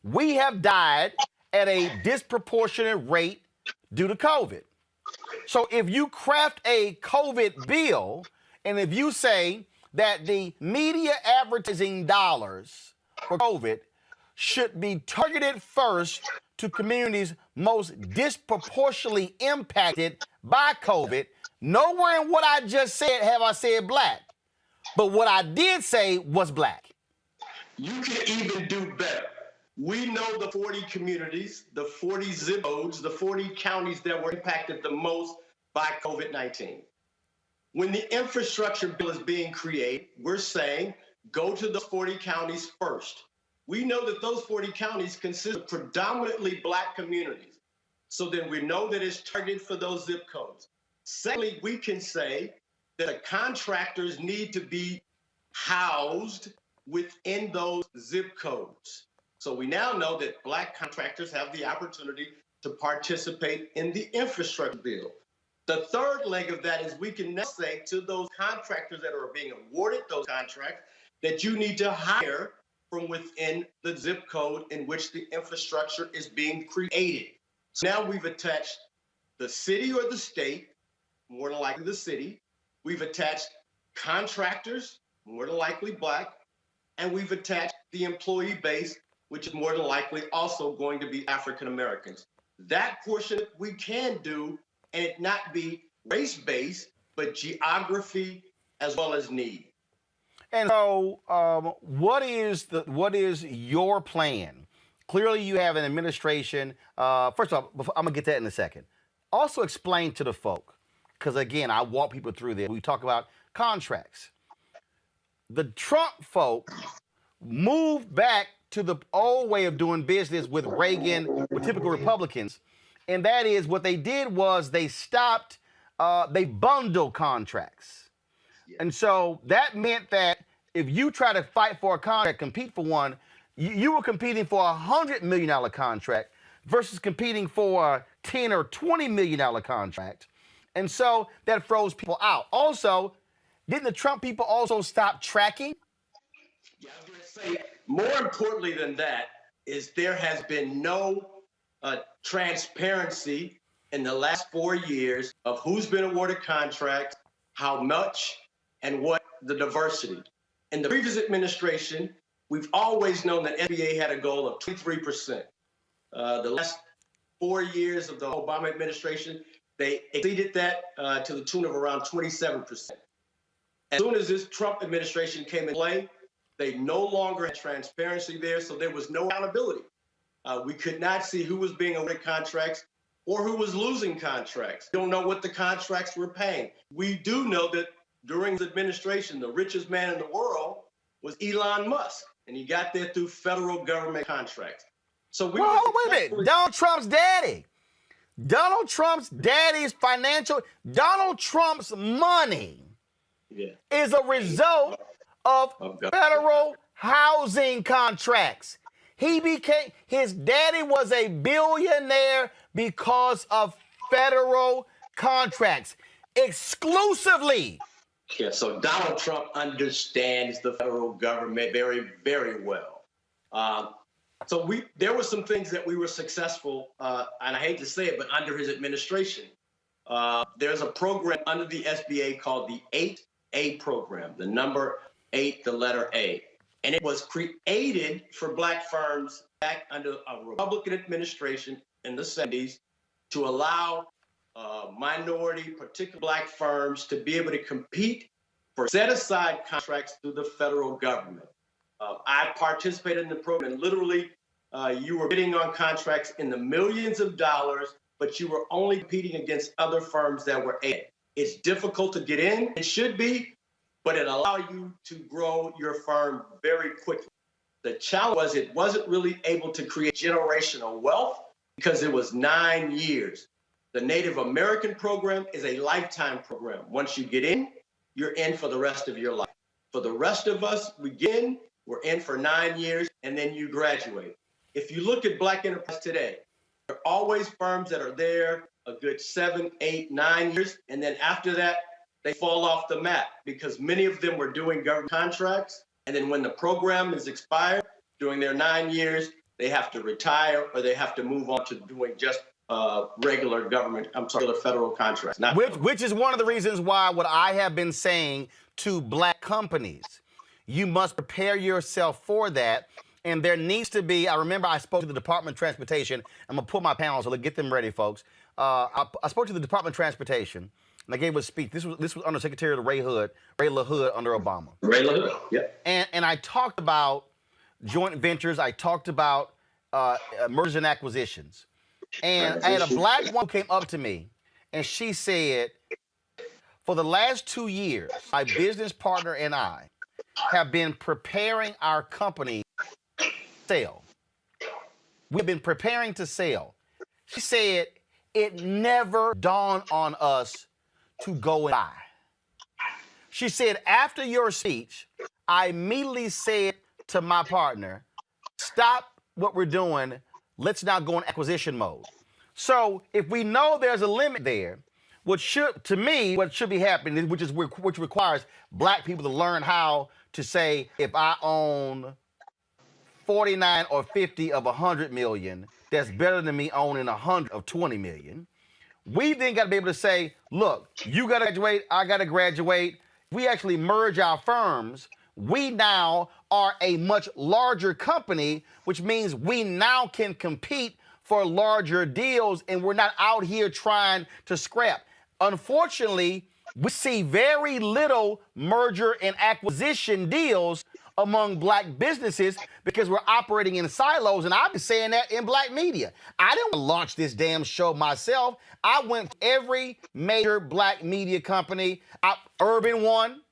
we have died at a disproportionate rate due to COVID. So if you craft a COVID bill, and if you say that the media advertising dollars for COVID should be targeted first to communities most disproportionately impacted by COVID, nowhere in what I just said have I said Black. But what I did say was black. You can even do better. We know the 40 communities, the 40 zip codes, the 40 counties that were impacted the most by COVID-19. When the infrastructure bill is being created, we're saying go to the 40 counties first. We know that those 40 counties consist of predominantly black communities. So then we know that it's targeted for those zip codes. Secondly, we can say that the contractors need to be housed within those zip codes. So we now know that black contractors have the opportunity to participate in the infrastructure bill. The third leg of that is we can now say to those contractors that are being awarded those contracts that you need to hire from within the zip code in which the infrastructure is being created. So now we've attached the city or the state, more than likely the city. We've attached contractors, more than likely black, and we've attached the employee base, which is more than likely also going to be African Americans. That portion we can do and it not be race-based, but geography as well as need. And so, what is your plan? Clearly, you have an administration. First of all, I'm gonna get that in a second. Also, explain to the folk, because again, I walk people through this. We talk about contracts. The Trump folk moved back to the old way of doing business with Reagan, with typical Republicans, and that is what they did was they stopped. They bundled contracts. And so that meant that if you try to fight for a contract, compete for one, you were competing for $100 million contract versus competing for a $10 or $20 million contract. And so that froze people out. Also, didn't the Trump people also stop tracking? Yeah, I was going to say, more importantly than that is there has been no transparency in the last 4 years of who's been awarded contracts, how much, and what the diversity. In the previous administration, we've always known that NBA had a goal of 23%. The last 4 years of the Obama administration, they exceeded that to the tune of around 27%. As soon as this Trump administration came in play, they no longer had transparency there, so there was no accountability. We could not see who was being awarded contracts or who was losing contracts. We don't know what the contracts were paying. We do know that during his administration, the richest man in the world was Elon Musk, and he got there through federal government contracts. So we wait a minute. Donald Trump's daddy. Donald Trump's daddy's financial, Donald Trump's money is a result of federal housing contracts. His daddy was a billionaire because of federal contracts exclusively. Yeah, so Donald Trump understands the federal government very, very well. So there were some things that we were successful, and I hate to say it, but under his administration. There's a program under the SBA called the 8A program, the number 8, the letter A. And it was created for black firms back under a Republican administration in the 70s to allow minority, particularly black firms to be able to compete for set-aside contracts through the federal government. I participated in the program, and literally you were bidding on contracts in the millions of dollars, but you were only competing against other firms that were in. It's difficult to get in. It should be, but it allowed you to grow your firm very quickly. The challenge was it wasn't really able to create generational wealth because it was 9 years. The Native American program is a lifetime program. Once you get in, you're in for the rest of your life. For the rest of us, we're in for 9 years, and then you graduate. If you look at black enterprise today, there are always firms that are there a good 7, 8, 9 years, and then after that, they fall off the map because many of them were doing government contracts, and then when the program is expired during their 9 years, they have to retire or they have to move on to doing just regular federal contracts. Which is one of the reasons why what I have been saying to black companies, you must prepare yourself for that. And there needs to be, I remember I spoke to the Department of Transportation. I'm going to put my panels, so let's get them ready, folks. I spoke to the Department of Transportation, and I gave a speech. This was under Secretary Ray LaHood under Obama. Ray LaHood, yep. And I talked about joint ventures. I talked about mergers and acquisitions. And I had a black woman who came up to me, and she said, for the last 2 years, my business partner and I have been preparing our company to sell. We've been preparing to sell. She said, it never dawned on us to go and buy. She said, after your speech, I immediately said to my partner, stop what we're doing. Let's now go in acquisition mode. So if we know there's a limit there, what should be happening, which requires black people to learn how to say, if I own 49 or 50 of 100 million, that's better than me owning 100 of 20 million. We then got to be able to say, look, you got to graduate, I got to graduate. We actually merge our firms. We now are a much larger company, which means we now can compete for larger deals, and we're not out here trying to scrap. Unfortunately, we see very little merger and acquisition deals among black businesses because we're operating in silos, and I've been saying that in black media. I didn't launch this damn show myself. I went to every major black media company, Urban One,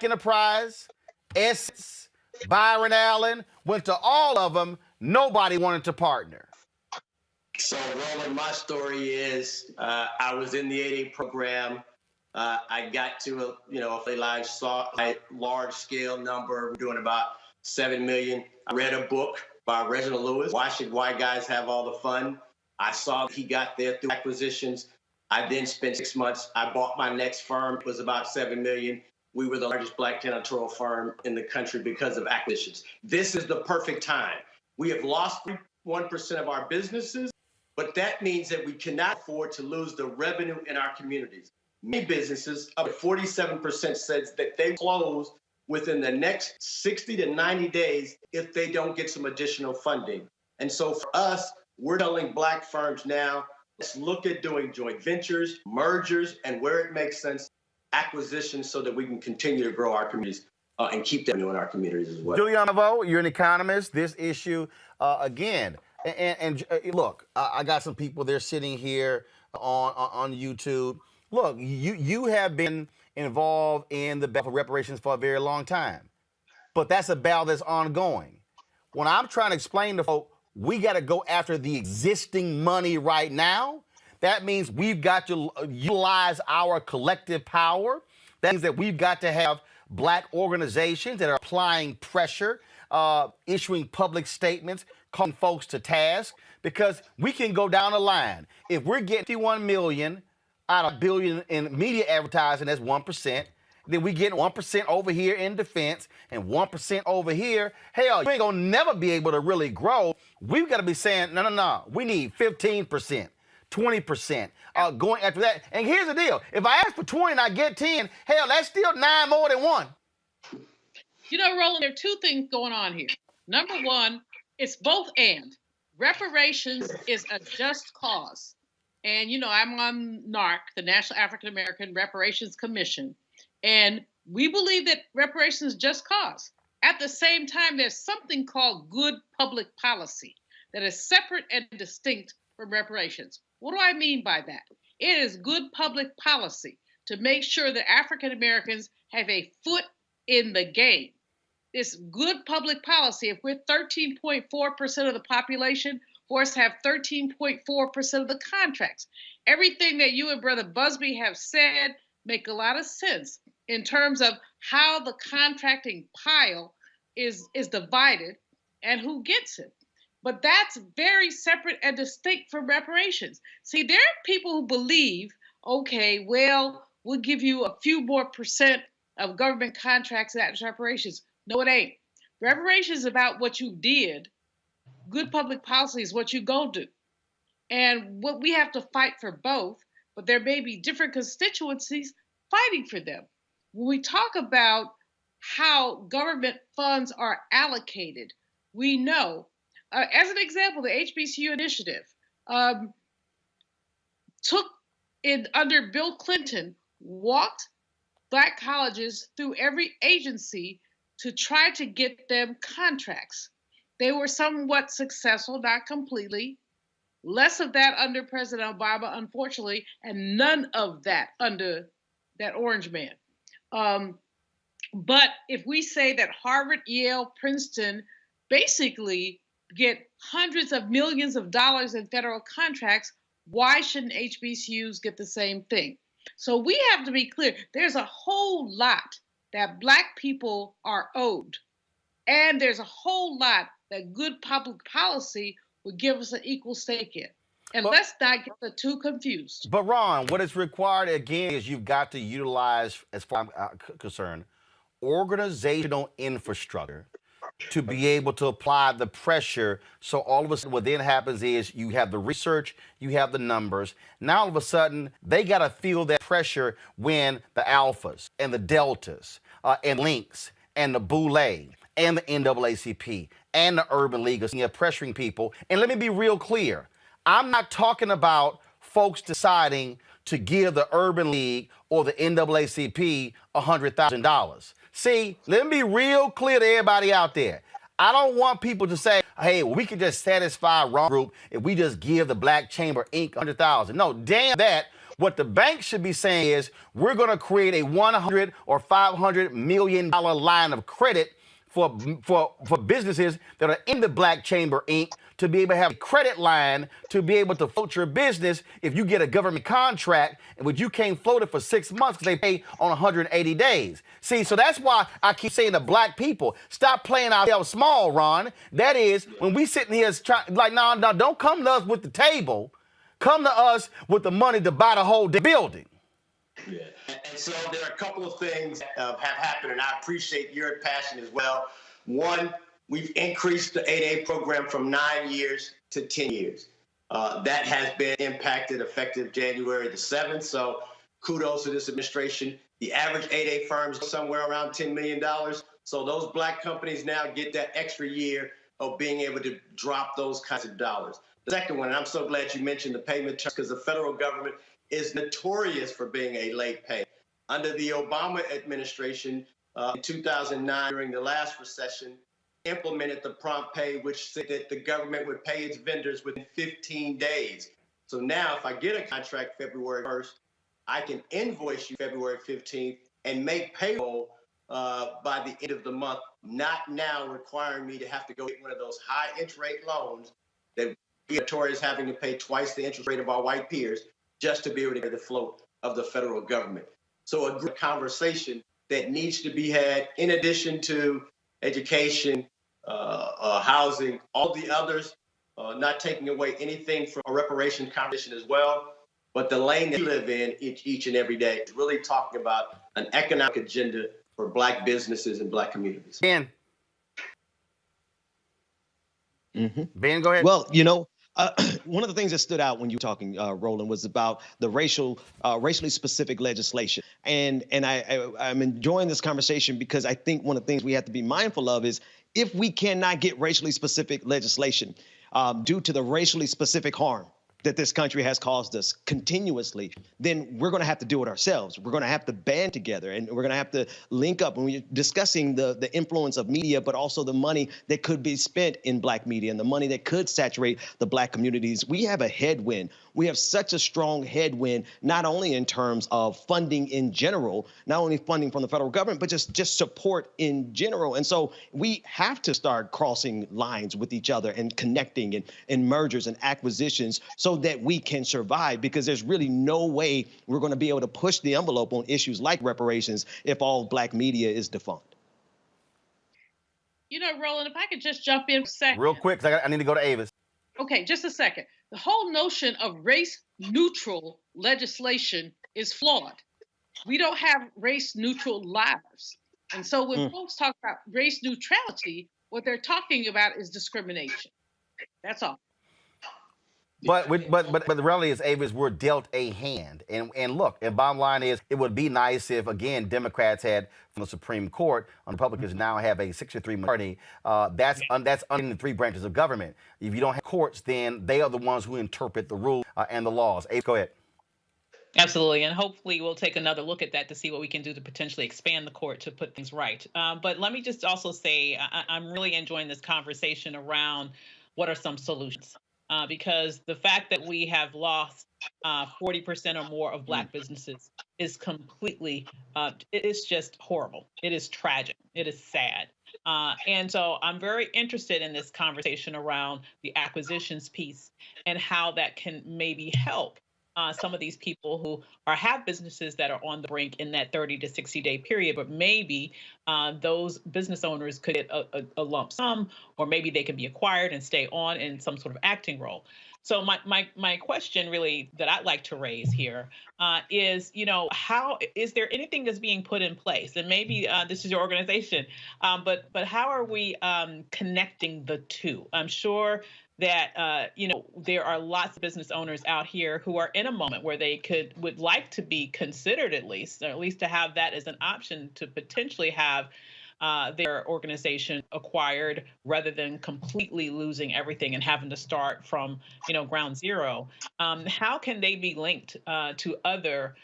Enterprise, Essence, Byron Allen, went to all of them. Nobody wanted to partner. So, Roland, my story is I was in the 8A program. I got to a large scale number. We're doing about 7 million. I read a book by Reginald Lewis, Why Should White Guys Have All the Fun? I saw he got there through acquisitions. I then spent 6 months. I bought my next firm. It was about 7 million. We were the largest black janitorial firm in the country because of acquisitions. This is the perfect time. We have lost 1% of our businesses, but that means that we cannot afford to lose the revenue in our communities. Many businesses, up to 47% says that they close within the next 60 to 90 days if they don't get some additional funding. And so for us, we're telling black firms now, let's look at doing joint ventures, mergers, and where it makes sense, acquisitions, so that we can continue to grow our communities and keep them in our communities as well. Julian Mavo, you're an economist. This issue, again, and look, I got some people, they're sitting here on YouTube. Look, you have been involved in the battle for reparations for a very long time, but that's a battle that's ongoing. When I'm trying to explain to folks, we got to go after the existing money right now. That means we've got to utilize our collective power. That means that we've got to have black organizations that are applying pressure, issuing public statements, calling folks to task, because we can go down the line. If we're getting 51 million out of $1 billion in media advertising, that's 1%. Then we get 1% over here in defense and 1% over here. Hell, you ain't gonna never be able to really grow. We've got to be saying, no. We need 15%, 20%, going after that. And here's the deal. If I ask for 20 and I get 10, hell, that's still 9 more than 1. You know, Roland, there are two things going on here. Number one, it's both and. Reparations is a just cause. And, you know, I'm on NARC, the National African American Reparations Commission, and we believe that reparations is just cause. At the same time, there's something called good public policy that is separate and distinct from reparations. What do I mean by that? It is good public policy to make sure that African Americans have a foot in the game. It's good public policy. If we're 13.4% of the population, for us to have 13.4% of the contracts. Everything that you and Brother Busby have said make a lot of sense in terms of how the contracting pile is divided and who gets it. But that's very separate and distinct from reparations. See, there are people who believe, okay, well, we'll give you a few more percent of government contracts as reparations. No, it ain't. Reparations is about what you did. Good public policy is what you go do. And what we have to fight for both, but there may be different constituencies fighting for them. When we talk about how government funds are allocated, we know, as an example, the HBCU initiative took in under Bill Clinton walked Black colleges through every agency to try to get them contracts. They were somewhat successful, not completely. Less of that under President Obama, unfortunately, and none of that under that orange man. But if we say that Harvard, Yale, Princeton basically get hundreds of millions of dollars in federal contracts, why shouldn't HBCUs get the same thing? So we have to be clear. There's a whole lot that Black people are owed. And there's a whole lot that good public policy would give us an equal stake in. And let's not get the two confused. But Ron, what is required again is you've got to utilize, as far as I'm concerned, organizational infrastructure to be able to apply the pressure. So all of a sudden what then happens is you have the research, you have the numbers. Now all of a sudden they got to feel that pressure when the alphas and the deltas and links and the boule and the NAACP and the Urban League are pressuring people. And let me be real clear. I'm not talking about folks deciding to give the Urban League or the NAACP $100,000. See, let me be real clear to everybody out there. I don't want people to say, hey, we can just satisfy wrong group if we just give the Black Chamber Inc. $100,000. No, damn that. What the bank should be saying is we're going to create a $100 or $500 million line of credit for businesses that are in the Black Chamber Inc. to be able to have a credit line to be able to float your business if you get a government contract, but you can't float it for 6 months because they pay on 180 days. See, so that's why I keep saying to Black people, stop playing ourselves small, Ron. That is, when we sitting here like, no, don't come to us with the table. Come to us with the money to buy the whole building. Yeah. And so there are a couple of things that have happened, and I appreciate your passion as well. One, we've increased the 8A program from 9 years to 10 years. That has been impacted effective January the 7th. So kudos to this administration. The average 8A firm is somewhere around $10 million. So those Black companies now get that extra year of being able to drop those kinds of dollars. The second one, and I'm so glad you mentioned the payment terms, because the federal government is notorious for being a late pay. Under the Obama administration, in 2009, during the last recession, implemented the prompt pay, which said that the government would pay its vendors within 15 days. So now if I get a contract February 1st, I can invoice you February 15th and make payroll by the end of the month, not now requiring me to have to go get one of those high interest rate loans that we are notorious having to pay twice the interest rate of our white peers just to be able to get the float of the federal government. So a good conversation that needs to be had in addition to education, housing, all the others, not taking away anything from a reparation conversation as well. But the lane that we live in each and every day is really talking about an economic agenda for Black businesses and Black communities. Ben. Ben, go ahead. Well, one of the things that stood out when you were talking, Roland, was about the racially specific legislation. And I'm enjoying this conversation because I think one of the things we have to be mindful of is if we cannot get racially specific legislation due to the racially specific harm that this country has caused us continuously, then we're going to have to do it ourselves. We're going to have to band together, and we're going to have to link up. When we're discussing the influence of media, but also the money that could be spent in Black media and the money that could saturate the Black communities, we have a headwind. We have such a strong headwind, not only in terms of funding in general, not only funding from the federal government, but just support in general. And so we have to start crossing lines with each other and connecting and mergers and acquisitions so that we can survive, because there's really no way we're going to be able to push the envelope on issues like reparations if all Black media is defunct. Roland, if I could just jump in for a second. Real quick, I need to go to Avis. Okay, just a second. The whole notion of race-neutral legislation is flawed. We don't have race-neutral lives. And so when folks talk about race neutrality, what they're talking about is discrimination. That's all. But the reality is, Avis, we're dealt a hand. And look, and bottom line is, it would be nice if, again, Democrats had from the Supreme Court, Republicans now have a 63 majority. That's under the three branches of government. If you don't have courts, then they are the ones who interpret the rules and the laws. Avis, go ahead. Absolutely. And hopefully we'll take another look at that to see what we can do to potentially expand the court to put things right. But let me just also say I'm really enjoying this conversation around what are some solutions. Because the fact that we have lost 40% or more of Black businesses is completely, it is just horrible. It is tragic. It is sad. And so I'm very interested in this conversation around the acquisitions piece and how that can maybe help some of these people who have businesses that are on the brink in that 30 to 60 day period, but maybe those business owners could get a lump sum, or maybe they can be acquired and stay on in some sort of acting role. So my question really that I'd like to raise here is, how is there anything that's being put in place? And maybe this is your organization, but how are we connecting the two? I'm sure that there are lots of business owners out here who are in a moment where they would like to be considered at least to have that as an option to potentially have their organization acquired rather than completely losing everything and having to start from ground zero. How can they be linked to other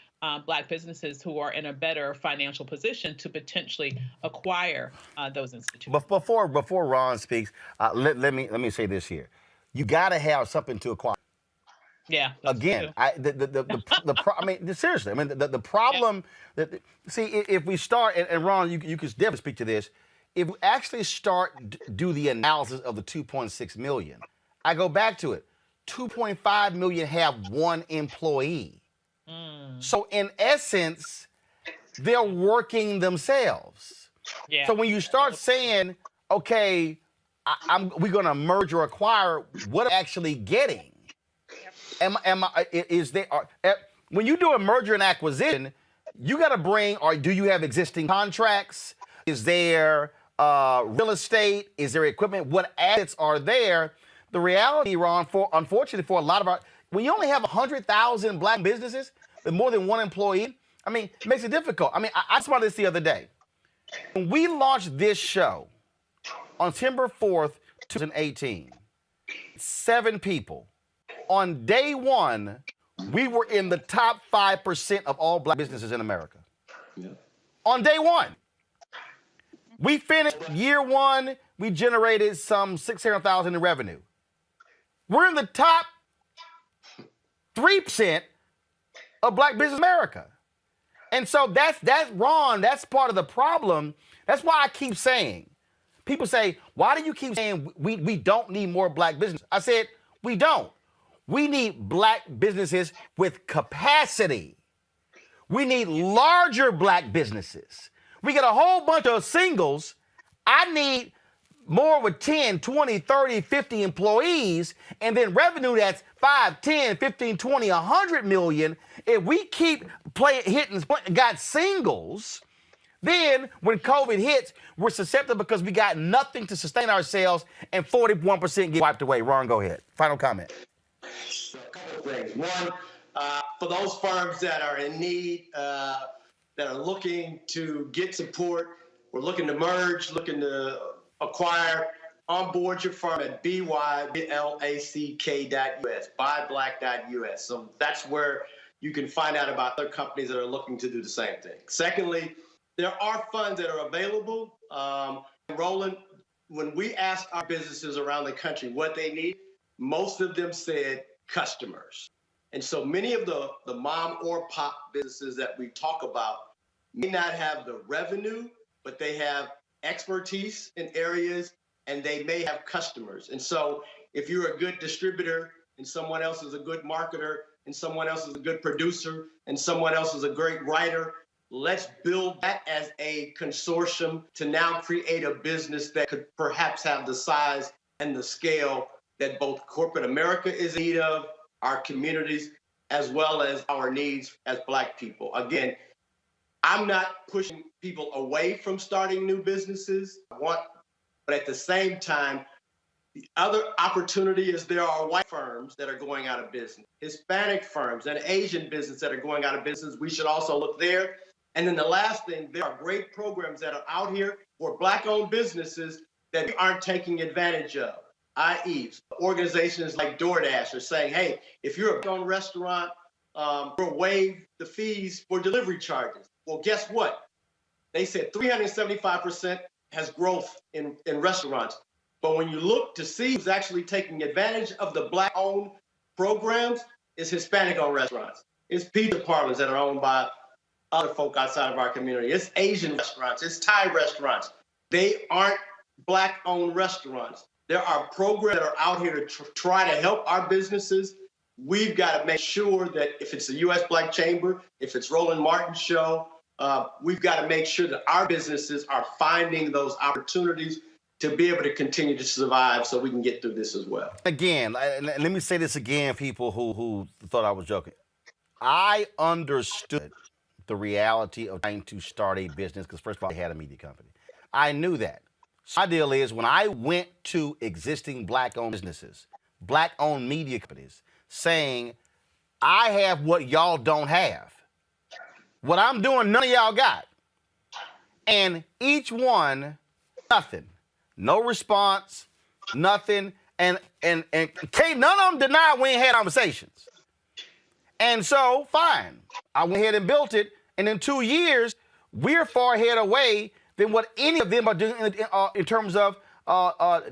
Black businesses who are in a better financial position to potentially acquire those institutions? But before Ron speaks, let me say this here: you got to have something to acquire. Yeah. Again, seriously, the problem that if we start, and Ron, you can definitely speak to this. If we actually do the analysis of the 2.6 million, I go back to it. 2.5 million have one employee. So in essence, they're working themselves. Yeah. So when you start saying, okay, we're going to merge or acquire, what are they actually getting? When you do a merger and acquisition, you got to bring, or do you have existing contracts? Is there real estate? Is there equipment? What assets are there? The reality, Ron, unfortunately for a lot of when you only have 100,000 Black businesses with more than one employee, it makes it difficult. I saw this the other day. When we launched this show on September 4th, 2018, 7 people. On day one, we were in the top 5% of all Black businesses in America. Yeah. On day one. We finished year one, we generated some $600,000 in revenue. We're in the top 3% of Black business America. And so that's Ron, that's part of the problem. That's why I keep saying, people say, why do you keep saying we don't need more Black business? I said, we don't. We need Black businesses with capacity. We need larger Black businesses. We get a whole bunch of singles. I need more with 10, 20, 30, 50 employees, and then revenue that's 5, 10, 15, 20, 100 million. If we keep got singles, then when COVID hits, we're susceptible because we got nothing to sustain ourselves, and 41% get wiped away. Ron, go ahead. Final comment. A couple of things. One, for those firms that are in need, that are looking to get support, we're looking to merge, looking to acquire, onboard your firm at byblack.us, byblack.us. So that's where you can find out about other companies that are looking to do the same thing. Secondly, there are funds that are available. Roland, when we asked our businesses around the country what they need, most of them said customers. And so many of the mom or pop businesses that we talk about may not have the revenue, but they have expertise in areas and they may have customers. And so if you're a good distributor and someone else is a good marketer and someone else is a good producer and someone else is a great writer, let's build that as a consortium to now create a business that could perhaps have the size and the scale that both corporate America is in need of, our communities, as well as our needs as Black people. Again, I'm not pushing people away from starting new businesses. But at the same time, the other opportunity is there are white firms that are going out of business, Hispanic firms and Asian businesses that are going out of business. We should also look there. And then the last thing, there are great programs that are out here for Black-owned businesses that we aren't taking advantage of, i.e., organizations like DoorDash are saying, hey, if you're a Black-owned restaurant, waive the fees for delivery charges. Well, guess what? They said 375% has growth in restaurants. But when you look to see who's actually taking advantage of the Black-owned programs, it's Hispanic-owned restaurants. It's pizza parlors that are owned by other folk outside of our community. It's Asian restaurants. It's Thai restaurants. They aren't Black-owned restaurants. There are programs that are out here to try to help our businesses. We've got to make sure that if it's the U.S. Black Chamber, if it's Roland Martin's show, we've got to make sure that our businesses are finding those opportunities to be able to continue to survive so we can get through this as well. Again, let me say this again, people who thought I was joking. I understood the reality of trying to start a business because, first of all, I had a media company. I knew that. So my deal is when I went to existing Black-owned businesses, Black-owned media companies, saying, I have what y'all don't have. What I'm doing, none of y'all got. And each one, nothing. No response, nothing. And can't none of them deny we ain't had conversations. And so, fine. I went ahead and built it. And in 2 years, we're far ahead away than what any of them are doing in terms of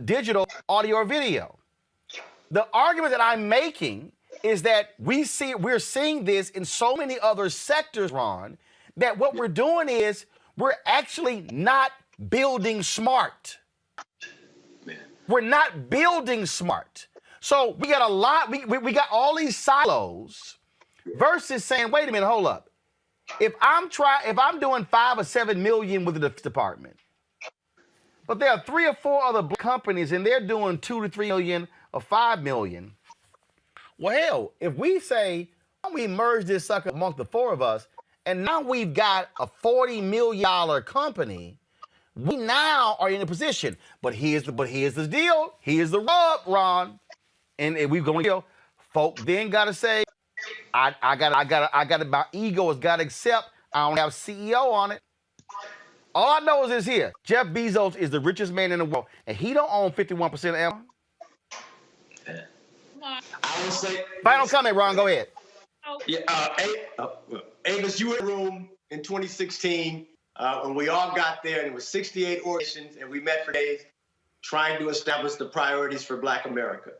digital audio or video. The argument that I'm making is that we're seeing this in so many other sectors, Ron, that what we're doing is we're actually not building smart. Man. We're not building smart. So we got we got all these silos versus saying, wait a minute, hold up. If I'm doing 5 or 7 million with the department, but there are 3 or 4 other companies and they're doing 2 to 3 million or 5 million. Well, hell, if we say we merge this sucker amongst the 4 of us, and now we've got a $40 million company, we now are in a position. But here's the deal. Here's the rub, Ron. And we're going to deal. Folk then got to say, I got my ego has got to accept I don't have CEO on it. All I know is this here. Jeff Bezos is the richest man in the world, and he don't own 51% of Amazon. I will say. Final comment, Ron. Go ahead. Yeah, Avis, you were in the room in 2016 when we all got there, and it was 68 organizations, and we met for days trying to establish the priorities for Black America.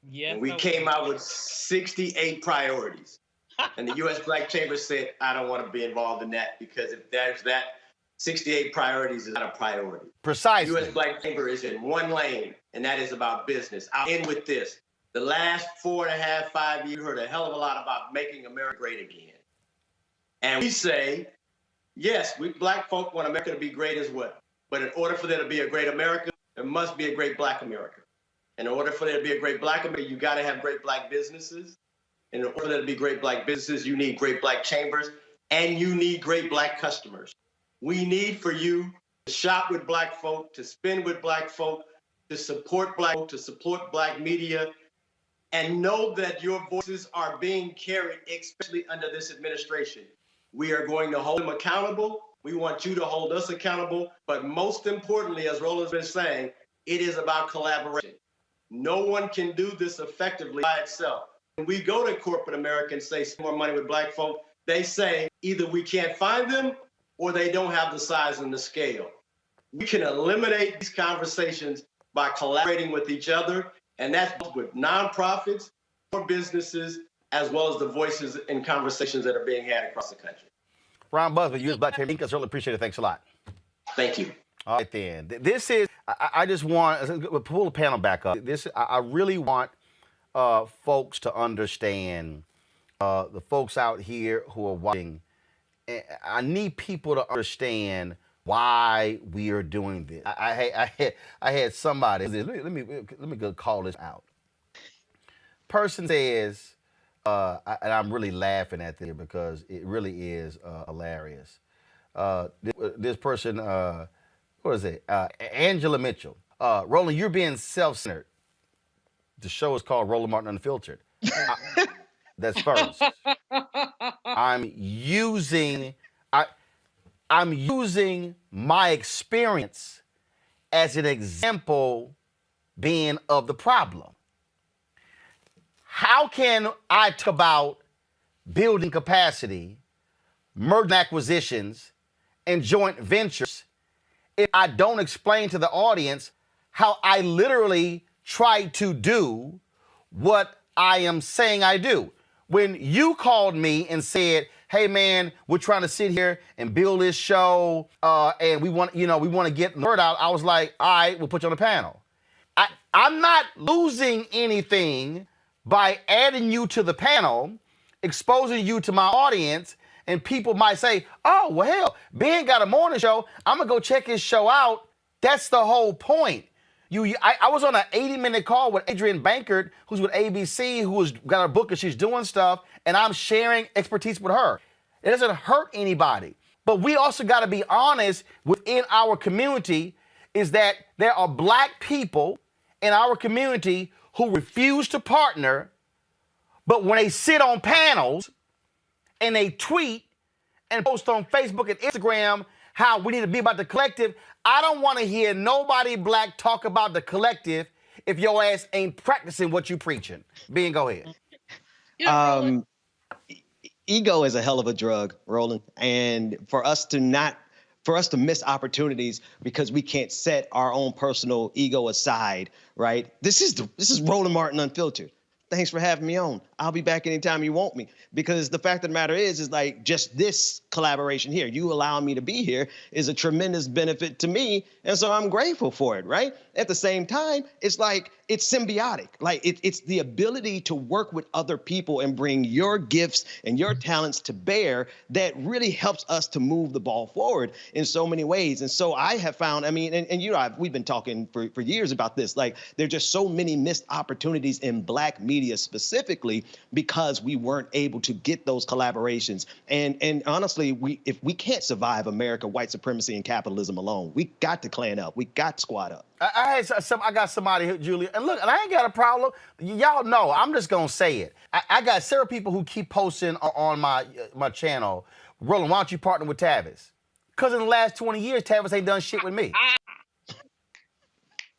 Yes, and we came out with 68 priorities. And the U.S. Black Chamber said, I don't want to be involved in that because if there's that, 68 priorities is not a priority. Precisely. The U.S. Black Chamber is in one lane, and that is about business. I'll end with this. The last 4.5, 5 years, you heard a hell of a lot about making America great again. And we say, yes, we Black folk want America to be great as well. But in order for there to be a great America, there must be a great Black America. And in order for there to be a great Black America, you got to have great Black businesses. And in order for there to be great Black businesses, you need great Black chambers, and you need great Black customers. We need for you to shop with Black folk, to spend with Black folk, to support Black folk, to support Black media, and know that your voices are being carried, especially under this administration. We are going to hold them accountable. We want you to hold us accountable. But most importantly, as Roland's been saying, it is about collaboration. No one can do this effectively by itself. When we go to corporate America and say spend more money with Black folk, they say either we can't find them or they don't have the size and the scale. We can eliminate these conversations by collaborating with each other, and that's both with nonprofits or businesses, as well as the voices and conversations that are being had across the country. Ron Busby, U.S. Black Chamber, I certainly appreciate it. Thanks a lot. Thank you. All right, then. This is, I just want, pull the panel back up. I really want folks to understand, the folks out here who are watching, I need people to understand why we are doing this. I had somebody, let me go call this out. Person says, and I'm really laughing at this because it really is hilarious. This person, what is it? Angela Mitchell. Roland, you're being self-centered. The show is called Roland Martin Unfiltered. That's first. I'm using my experience as an example being of the problem. How can I talk about building capacity, merger and acquisitions, and joint ventures if I don't explain to the audience how I literally try to do what I am saying I do. When you called me and said, hey man, we're trying to sit here and build this show and we want to get the word out, I was like, all right, we'll put you on the panel. I'm not losing anything by adding you to the panel, exposing you to my audience, and people might say, oh, well, hell, Ben got a morning show. I'm going to go check his show out. That's the whole point. I was on an 80-minute call with Adrienne Bankert, who's with ABC, who's got a book and she's doing stuff, and I'm sharing expertise with her. It doesn't hurt anybody. But we also got to be honest within our community is that there are black people in our community who refuse to partner, but when they sit on panels and they tweet and post on Facebook and Instagram how we need to be about the collective, I don't want to hear nobody black talk about the collective if your ass ain't practicing what you preaching. Ben, go ahead. Ego is a hell of a drug, Roland. And for us to miss opportunities because we can't set our own personal ego aside, right? This is Roland Martin Unfiltered. Thanks for having me on. I'll be back anytime you want me. Because the fact of the matter is like just this collaboration here, you allowing me to be here is a tremendous benefit to me. And so I'm grateful for it, right? At the same time, it's like, it's symbiotic. Like it's the ability to work with other people and bring your gifts and your talents to bear that really helps us to move the ball forward in so many ways. And so I have found, I mean, and you know, we've been talking for years about this, like there are just so many missed opportunities in black media specifically because we weren't able to get those collaborations. And honestly, if we can't survive America, white supremacy and capitalism alone, we got to clan up. We got to squad up. I got somebody here, Julia, and look, and I ain't got a problem. Y'all know, I'm just gonna say it. I got several people who keep posting on my channel, Roland, why don't you partner with Tavis? Because in the last 20 years, Tavis ain't done shit with me.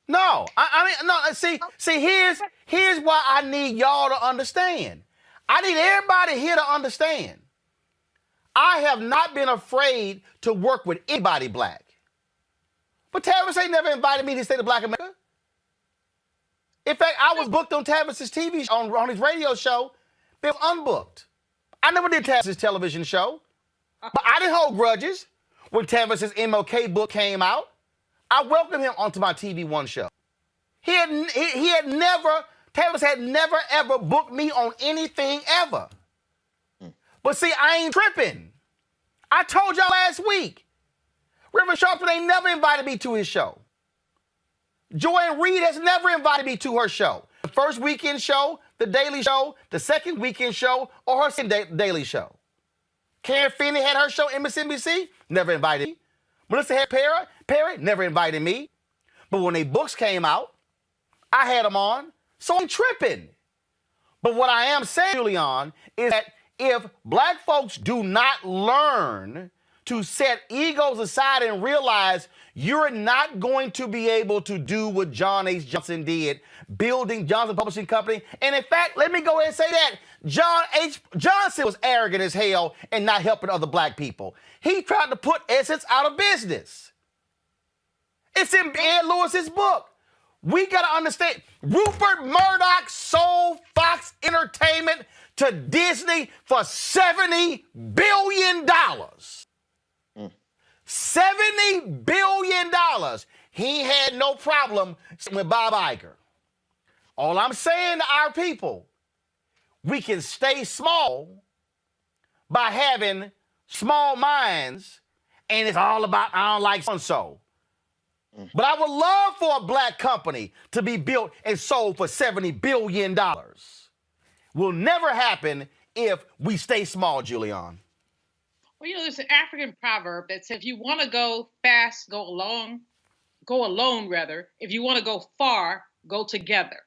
No, I mean, no, see, here's why I need y'all to understand. I need everybody here to understand. I have not been afraid to work with anybody black. But Tavis ain't never invited me to stay to Black America. In fact, I was booked on Tavis's TV show, on his radio show. They were unbooked. I never did Tavis's television show. But I didn't hold grudges. When Tavis's MLK book came out, I welcomed him onto my TV One show. Tavis had never ever booked me on anything ever. But see, I ain't tripping. I told y'all last week. Reverend Sharpton ain't never invited me to his show. Joanne Reed has never invited me to her show. The first weekend show, the daily show, the second weekend show, or her daily show. Karen Finney had her show, MSNBC, never invited me. Melissa had Perry, never invited me. But when their books came out, I had them on, so I'm tripping. But what I am saying, Julian, is that if black folks do not learn to set egos aside and realize you're not going to be able to do what John H. Johnson did, building Johnson Publishing Company. And in fact, let me go ahead and say that John H. Johnson was arrogant as hell and not helping other black people. He tried to put Essence out of business. It's in Ed Lewis's book. We got to understand, Rupert Murdoch sold Fox Entertainment to Disney for $70 billion. $70 billion. He had no problem with Bob Iger. All I'm saying to our people, we can stay small by having small minds, and it's all about I don't like so-and-so. But I would love for a black company to be built and sold for $70 billion. Will never happen if we stay small, Julian. Well, you know, there's an African proverb that says if you want to go fast, go alone rather. If you want to go far, go together.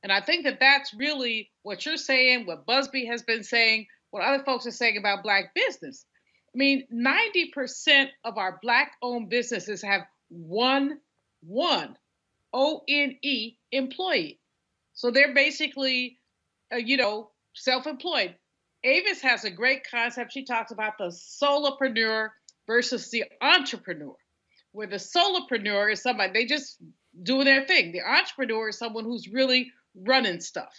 And I think that that's really what you're saying, what Busby has been saying, what other folks are saying about black business. I mean, 90% of our black-owned businesses have one O-N-E employee. So they're basically, self-employed. Avis has a great concept. She talks about the solopreneur versus the entrepreneur, where the solopreneur is somebody, they just doing their thing. The entrepreneur is someone who's really running stuff.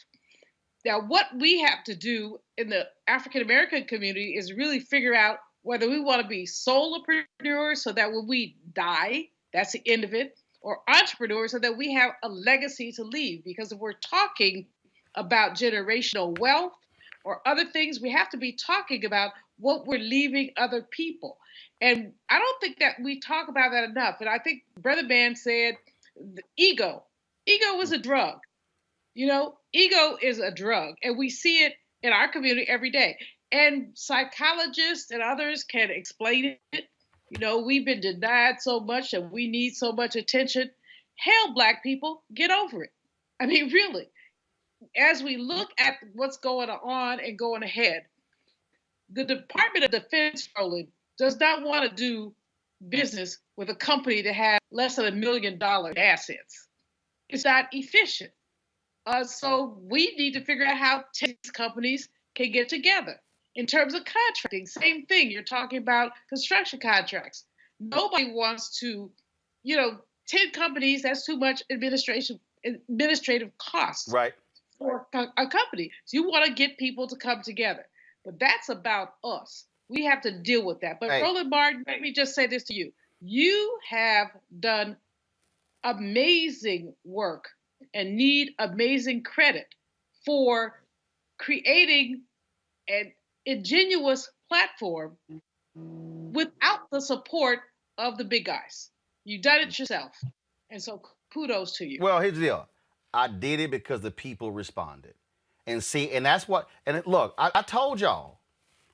Now, what we have to do in the African American community is really figure out whether we want to be solopreneurs so that when we die, that's the end of it, or entrepreneurs so that we have a legacy to leave. Because if we're talking about generational wealth or other things, we have to be talking about what we're leaving other people. And I don't think that we talk about that enough. And I think Brother Man said ego is a drug. You know, ego is a drug, and we see it in our community every day. And psychologists and others can explain it. You know, we've been denied so much and we need so much attention. Hell, Black people, get over it. I mean, really, as we look at what's going on and going ahead, the Department of Defense, Roland, does not want to do business with a company that has less than $1 million in assets. It's not efficient. So we need to figure out how these companies can get together. In terms of contracting, same thing. You're talking about construction contracts. Nobody wants to, 10 companies, that's too much administrative costs for a company. So you want to get people to come together. But that's about us. We have to deal with that. But Roland Martin, let me just say this to you. You have done amazing work and need amazing credit for creating an ingenuous platform without the support of the big guys. You've done it yourself. And so kudos to you. Well, here's the deal. I did it because the people responded. And see, and that's what, and look, I told y'all,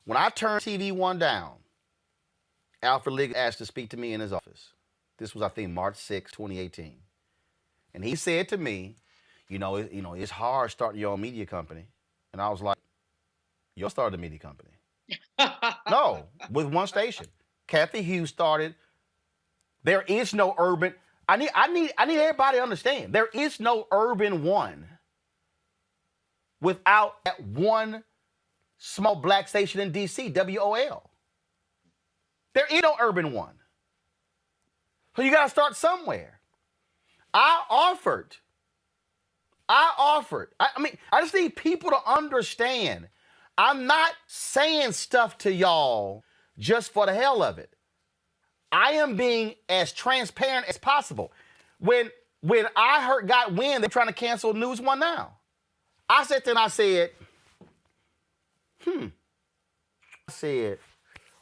when I turned TV one down, Alfred Liggett asked to speak to me in his office. This was, I think, March 6, 2018. And he said to me, it's hard starting your own media company. And I was like, you'll start a media company. No, with one station. Kathy Hughes started. There is no urban. I need everybody to understand. There is no urban one without that one small Black station in D.C., WOL. There is no urban one. So you got to start somewhere. I offered. I just need people to understand. I'm not saying stuff to y'all just for the hell of it. I am being as transparent as possible. When I got wind they're trying to cancel News One Now, I sat there and I said,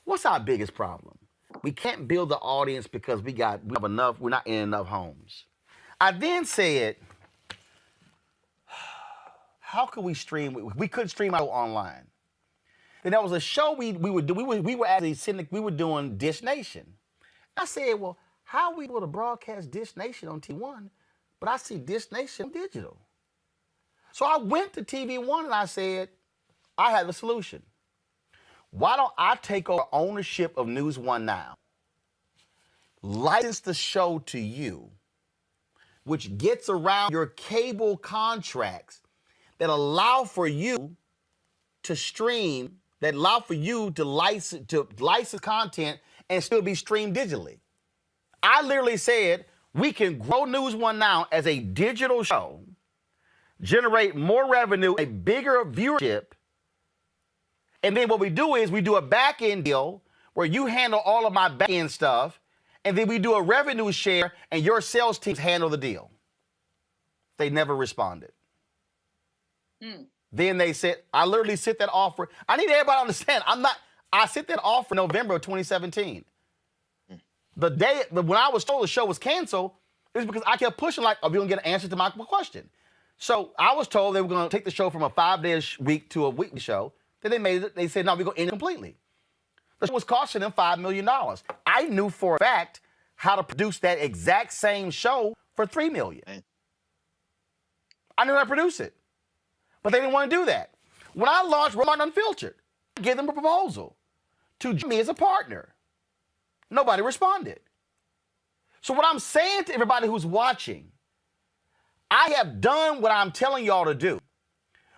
what's our biggest problem? We can't build the audience because we have enough, we're not in enough homes. I then said, how could we stream? We couldn't stream out online. Then there was a show we were doing Dish Nation. I said, well, how are we able to broadcast Dish Nation on T1, but I see Dish Nation on digital? So I went to TV One and I said, I have a solution. Why don't I take over ownership of News One Now, license the show to you, which gets around your cable contracts that allow for you to stream, that allow for you to license content and still be streamed digitally. I literally said, we can grow News One Now as a digital show, generate more revenue, a bigger viewership, and then what we do is we do a back-end deal where you handle all of my back-end stuff, and then we do a revenue share and your sales teams handle the deal. They never responded. Then they said, I literally sent that offer. I need everybody to understand, I sent that offer in November of 2017. The day, when I was told the show was canceled, it was because I kept pushing like, are we gonna get an answer to my question? So I was told they were gonna take the show from a 5-day week to a weekly show. Then they said, no, we're gonna end it completely. The show was costing them $5 million. I knew for a fact how to produce that exact same show for $3 million. I knew how to produce it. But they didn't want to do that. When I launched Roland Unfiltered, I gave them a proposal to join me as a partner. Nobody responded. So what I'm saying to everybody who's watching, I have done what I'm telling y'all to do.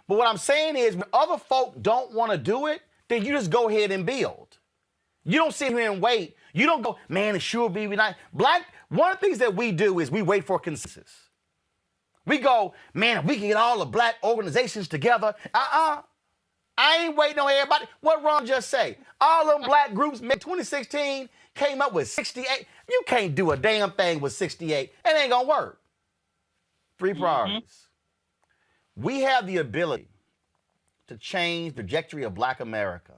But what I'm saying is, when other folk don't want to do it, then you just go ahead and build. You don't sit here and wait. You don't go, man, it sure be nice. One of the things that we do is we wait for consensus. We go, man, if we can get all the black organizations together, I ain't waiting on everybody. What Ron just say? All them black groups in 2016 came up with 68. You can't do a damn thing with 68. It ain't gonna work. 3 priorities. We have the ability to change the trajectory of Black America,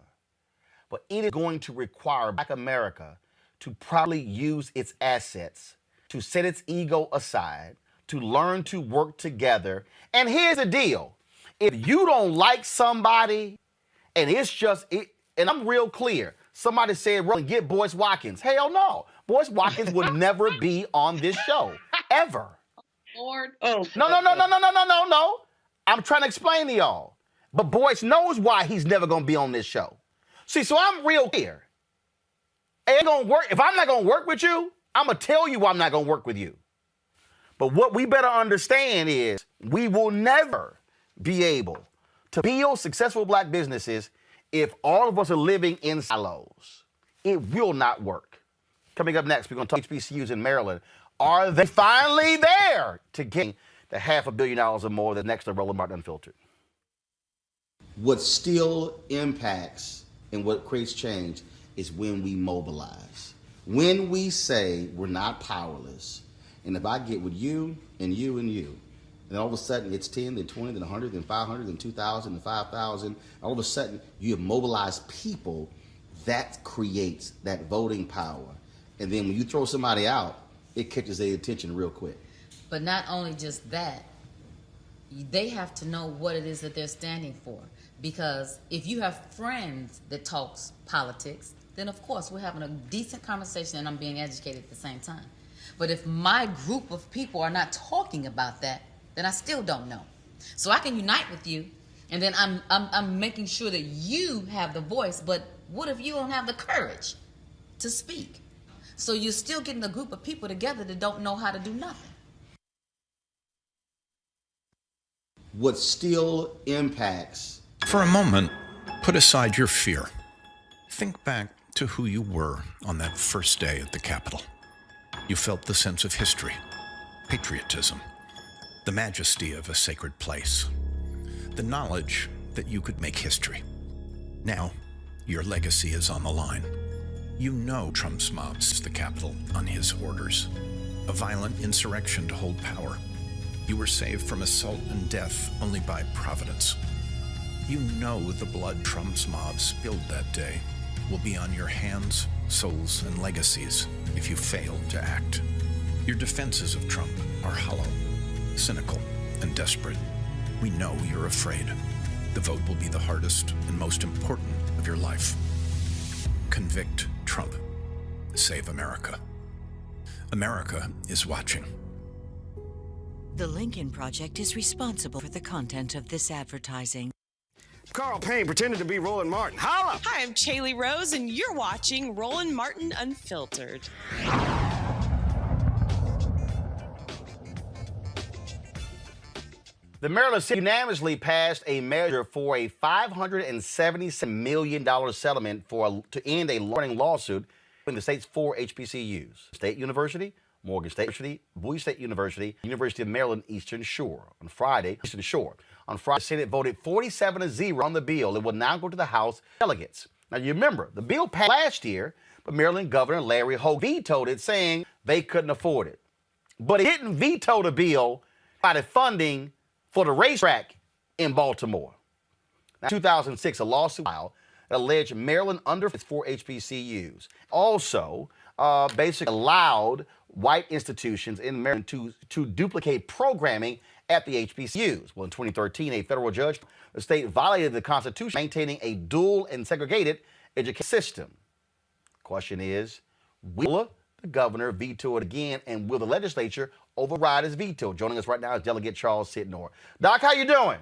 but it is going to require Black America to properly use its assets, to set its ego aside, to learn to work together. And here's the deal. If you don't like somebody, and it's just, and I'm real clear, somebody said, Roland, get Boyce Watkins. Hell no. Boyce Watkins would never be on this show, ever. Lord. Oh, No. I'm trying to explain to y'all. But Boyce knows why he's never going to be on this show. See, so I'm real clear. It ain't going to work. If I'm not going to work with you, I'm going to tell you why I'm not going to work with you. But what we better understand is we will never be able to build successful black businesses if all of us are living in silos. It will not work. Coming up next, we're going to talk HBCUs in Maryland. Are they finally there to gain the $500 million or more that's next to Roland Martin Unfiltered? What still impacts and what creates change is when we mobilize. When we say we're not powerless, and if I get with you and you and you, and all of a sudden it's 10, then 20, then 100, then 500, then 2,000, then 5,000, all of a sudden you have mobilized people, that creates that voting power. And then when you throw somebody out, it catches their attention real quick. But not only just that, they have to know what it is that they're standing for. Because if you have friends that talks politics, then of course we're having a decent conversation and I'm being educated at the same time. But if my group of people are not talking about that, then I still don't know. So I can unite with you, and then I'm making sure that you have the voice, but what if you don't have the courage to speak? So you're still getting a group of people together that don't know how to do nothing. What still impacts. For a moment, put aside your fear. Think back to who you were on that first day at the Capitol. You felt the sense of history, patriotism, the majesty of a sacred place, the knowledge that you could make history. Now, your legacy is on the line. You know Trump's mobs the Capitol on his orders, a violent insurrection to hold power. You were saved from assault and death only by providence. You know the blood Trump's mob spilled that day will be on your hands, souls, and legacies if you fail to act. Your defenses of Trump are hollow, cynical, and desperate. We know you're afraid. The vote will be the hardest and most important of your life. Convict Trump. Save America. America is watching. The Lincoln Project is responsible for the content of this advertising. Carl Payne pretended to be Roland Martin. Holla! Hi, I'm Chaley Rose, and you're watching Roland Martin Unfiltered. The Maryland City unanimously passed a measure for a $577 million settlement to end a running lawsuit in the state's 4 HBCUs: State University, Morgan State University, Bowie State University, University of Maryland Eastern Shore. On Friday, the Senate voted 47-0 on the bill. It will now go to the House delegates. Now, you remember, the bill passed last year, but Maryland Governor Larry Hogan vetoed it, saying they couldn't afford it. But he didn't veto the bill by the funding for the racetrack in Baltimore. Now, in 2006, a lawsuit filed that alleged Maryland under its 4 HBCUs. Also, basically allowed white institutions in Maryland to duplicate programming at the HBCUs. Well, in 2013, a federal judge, the state violated the Constitution, maintaining a dual and segregated education system. Question is, will the governor veto it again, and will the legislature override his veto? Joining us right now is Delegate Charles Sitnor. Doc, how you doing?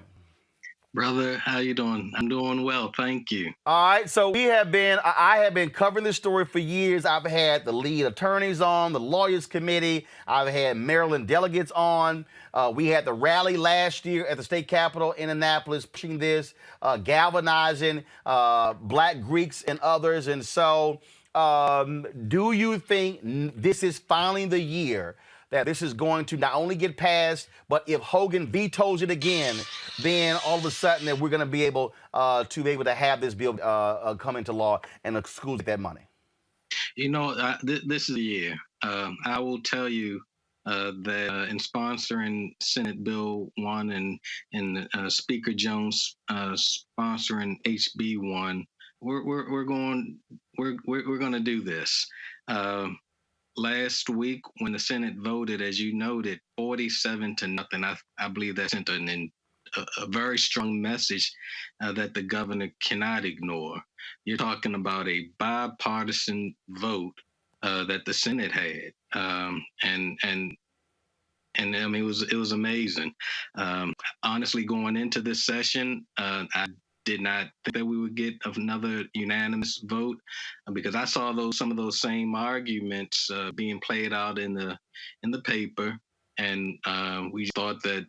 Brother, how you doing? I'm doing well, thank you. All right, so I have been covering this story for years. I've had the lead attorneys on, the lawyers committee. I've had Maryland delegates on. We had the rally last year at the state capitol in Annapolis pushing this, galvanizing Black Greeks and others. And so do you think this is finally the year that this is going to not only get passed, but if Hogan vetoes it again, then all of a sudden that we're going to be able to have this bill come into law and the schools get that money? You know, this is the year. I will tell you that in sponsoring Senate Bill 1 and Speaker Jones sponsoring HB 1, we're going to do this. Last week, when the Senate voted, as you noted, 47-0, I believe that sent a very strong message that the governor cannot ignore. You're talking about a bipartisan vote that the Senate had, and I mean it was amazing. Honestly, going into this session, I did not think that we would get another unanimous vote because I saw some of those same arguments being played out in the paper, and we thought that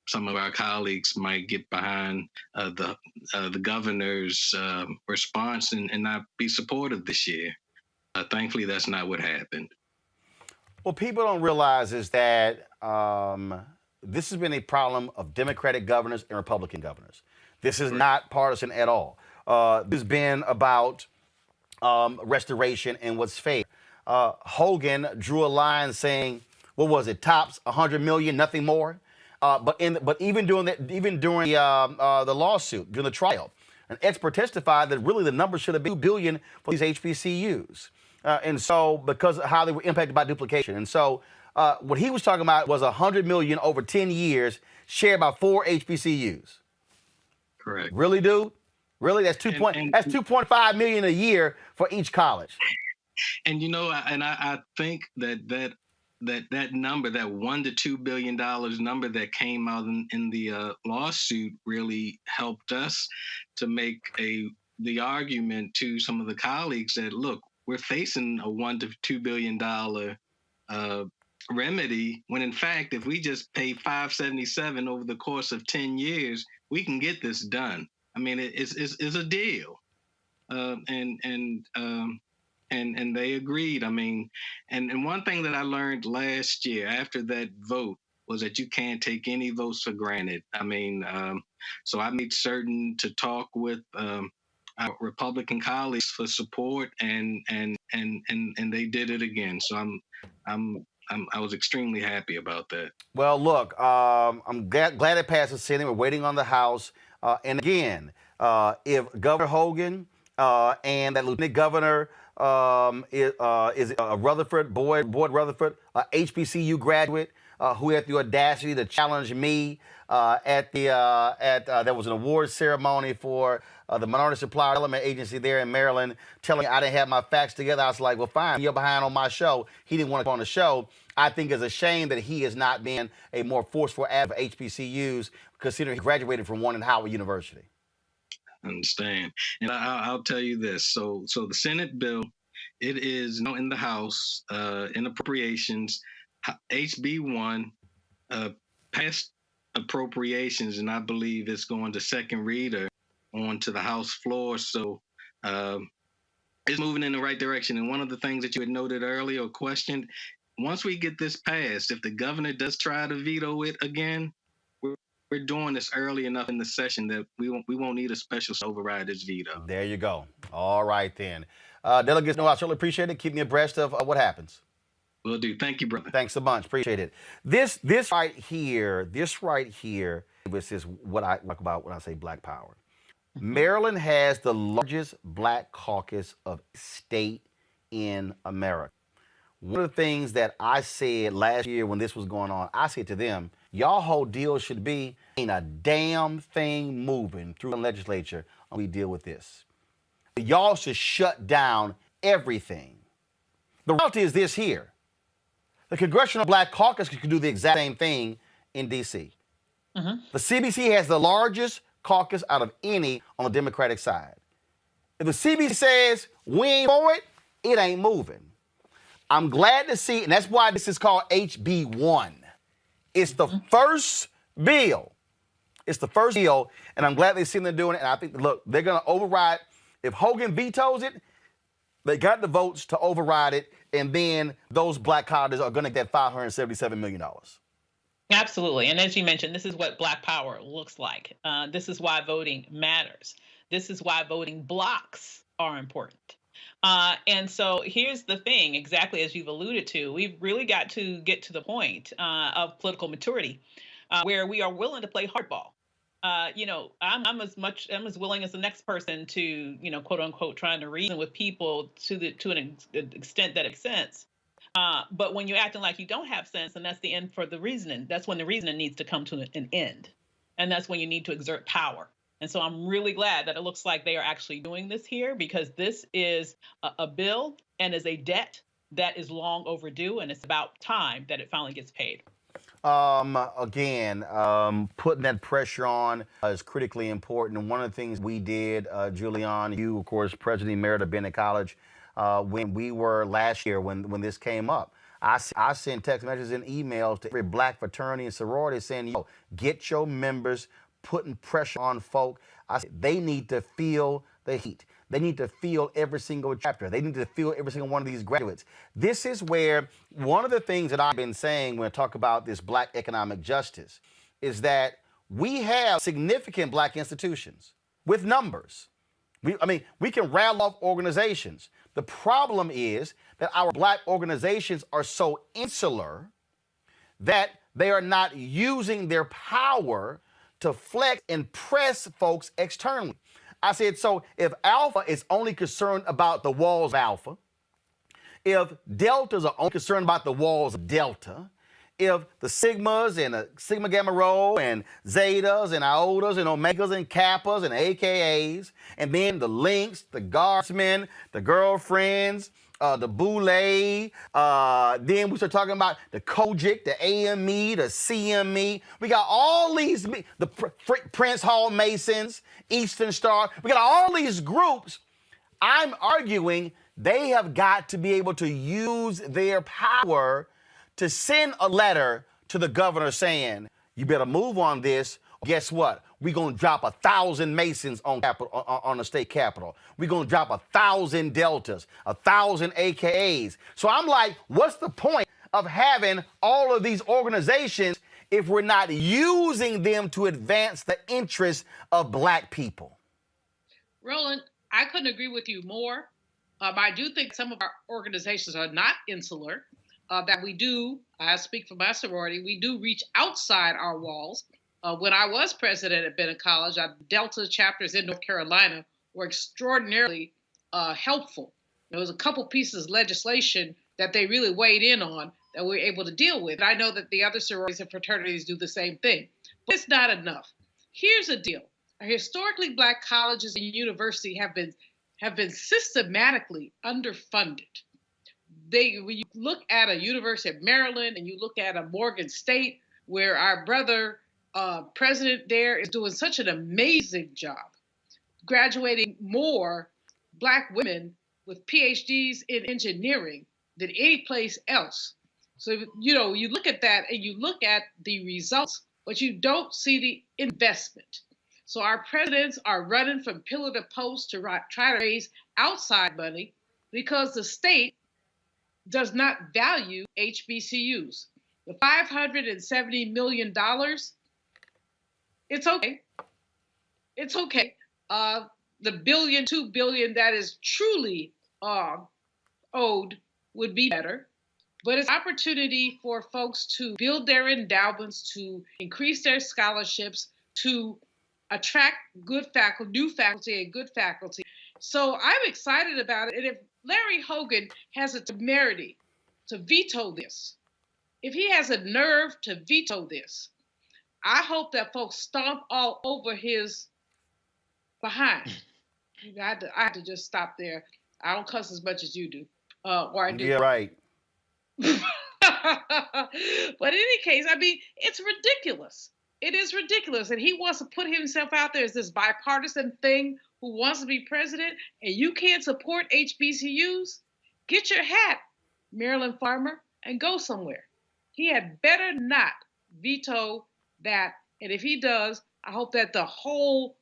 some of our colleagues might get behind the governor's response and not be supportive this year. Thankfully, that's not what happened. What people don't realize is that this has been a problem of Democratic governors and Republican governors. This is not partisan at all. This has been about restoration and what's fair. Hogan drew a line saying, what was it, tops 100 million, nothing more. But even during the lawsuit, during the trial, an expert testified that really the number should have been $2 billion for these HBCUs. And so because of how they were impacted by duplication. And so what he was talking about was 100 million over 10 years shared by 4 HBCUs. Correct. Really, dude? Really? That's 2.5 million a year for each college. And you know, I think that number, that $1 to $2 billion number that came out in the lawsuit, really helped us to make the argument to some of the colleagues that, look, we're facing a $1 to $2 billion remedy, when in fact, if we just pay $577 over the course of 10 years, we can get this done. I mean, it's a deal, and they agreed. I mean, and one thing that I learned last year after that vote was that you can't take any votes for granted. I mean, so I made certain to talk with our Republican colleagues for support, and they did it again. So I was extremely happy about that. Well, look, I'm glad it passed the Senate. We're waiting on the House. And again, if Governor Hogan and that Lieutenant Governor is Rutherford, Boyd Rutherford, HBCU graduate, who had the audacity to challenge me there was an award ceremony for the Minority Supplier Development Agency there in Maryland, telling me I didn't have my facts together. I was like, well, fine, you're behind on my show. He didn't want to go on the show. I think it's a shame that he has not been a more forceful advocate for HBCUs, considering he graduated from one in Howard University. I understand. And I'll tell you this. So the Senate bill, it is in the House, in appropriations, HB 1 passed appropriations, and I believe it's going to second reader onto the House floor. So it's moving in the right direction. And one of the things that you had noted earlier or questioned, once we get this passed, if the governor does try to veto it again, we're doing this early enough in the session that we won't need a special to override this veto. There you go. All right, then. Delegates, I certainly appreciate it. Keep me abreast of what happens. Will do. Thank you, brother. Thanks a bunch. Appreciate it. This right here, this is what I talk about when I say Black power. Maryland has the largest Black caucus of state in America. One of the things that I said last year when this was going on, I said to them, y'all whole deal should be ain't a damn thing moving through the legislature when we deal with this. Y'all should shut down everything. The reality is this here. The Congressional Black Caucus could do the exact same thing in D.C. The CDC has the largest caucus out of any on the Democratic side. If the CDC says we ain't for it, it ain't moving. I'm glad to see, and that's why this is called HB1. It's the first bill. It's the first bill, and I'm glad they're sitting there doing it. And I think, look, they're going to override. If Hogan vetoes it, they got the votes to override it, and then those black colleges are going to get $577 million. Absolutely. And as you mentioned, this is what Black power looks like. This is why voting matters. This is why voting blocks are important. And so here's the thing, exactly as you've alluded to, we've really got to get to the point of political maturity where we are willing to play hardball. I'm as willing as the next person to, quote unquote, trying to reason with people to an extent that makes sense. But when you're acting like you don't have sense, and that's the end for the reasoning, that's when the reasoning needs to come to an end. And that's when you need to exert power. And so I'm really glad that it looks like they are actually doing this here, because this is a bill and is a debt that is long overdue. And it's about time that it finally gets paid. Again, putting that pressure on is critically important. And one of the things we did, Julian, you, of course, president emerita of Bennett College, when we were last year, when this came up, I sent text messages and emails to every black fraternity and sorority saying, get your members, putting pressure on folk. I said, they need to feel the heat. They need to feel every single chapter. They need to feel every single one of these graduates. This is where one of the things that I've been saying when I talk about this black economic justice is that we have significant black institutions with numbers. We can rattle off organizations. The problem is that our black organizations are so insular that they are not using their power to flex and press folks externally. I said, so if Alpha is only concerned about the walls of Alpha, if Deltas are only concerned about the walls of Delta, if the Sigmas and the Sigma Gamma Rho and Zetas and Iotas and Omegas and Kappas and AKAs, and then the Links, the Guardsmen, the Girlfriends, the Boule, then we start talking about the Kojic, the AME, the CME. We got all these, the Prince Hall Masons, Eastern Star. We got all these groups. I'm arguing they have got to be able to use their power to send a letter to the governor saying, you better move on this. Guess what? We're going to drop 1,000 Masons on the state capitol. We're going to drop 1,000 Deltas, 1,000 AKAs. So I'm like, what's the point of having all of these organizations if we're not using them to advance the interests of black people? Roland, I couldn't agree with you more. I do think some of our organizations are not insular, that we do, I speak for my sorority, we do reach outside our walls. When I was president at Bennett College, our Delta chapters in North Carolina were extraordinarily helpful. There was a couple pieces of legislation that they really weighed in on that we were able to deal with. And I know that the other sororities and fraternities do the same thing. But it's not enough. Here's the deal. Our historically black colleges and universities have been systematically underfunded. When you look at a University of Maryland and you look at a Morgan State, where our brother president there is doing such an amazing job, graduating more black women with PhDs in engineering than any place else. So, you look at that and you look at the results, but you don't see the investment. So our presidents are running from pillar to post to try to raise outside money because the state does not value HBCUs. The $570 million, it's okay. It's okay. The $2 billion that is truly owed would be better. But it's opportunity for folks to build their endowments, to increase their scholarships, to attract good faculty, new faculty, and good faculty. So I'm excited about it. And if Larry Hogan has the temerity to veto this, if he has a nerve to veto this, I hope that folks stomp all over his behind. I had to just stop there. I don't cuss as much as you do, or I do. Yeah, right. But in any case, it's ridiculous. It is ridiculous. And he wants to put himself out there as this bipartisan thing who wants to be president, and you can't support HBCUs? Get your hat, Maryland farmer, and go somewhere. He had better not veto that. And if he does, I hope that the whole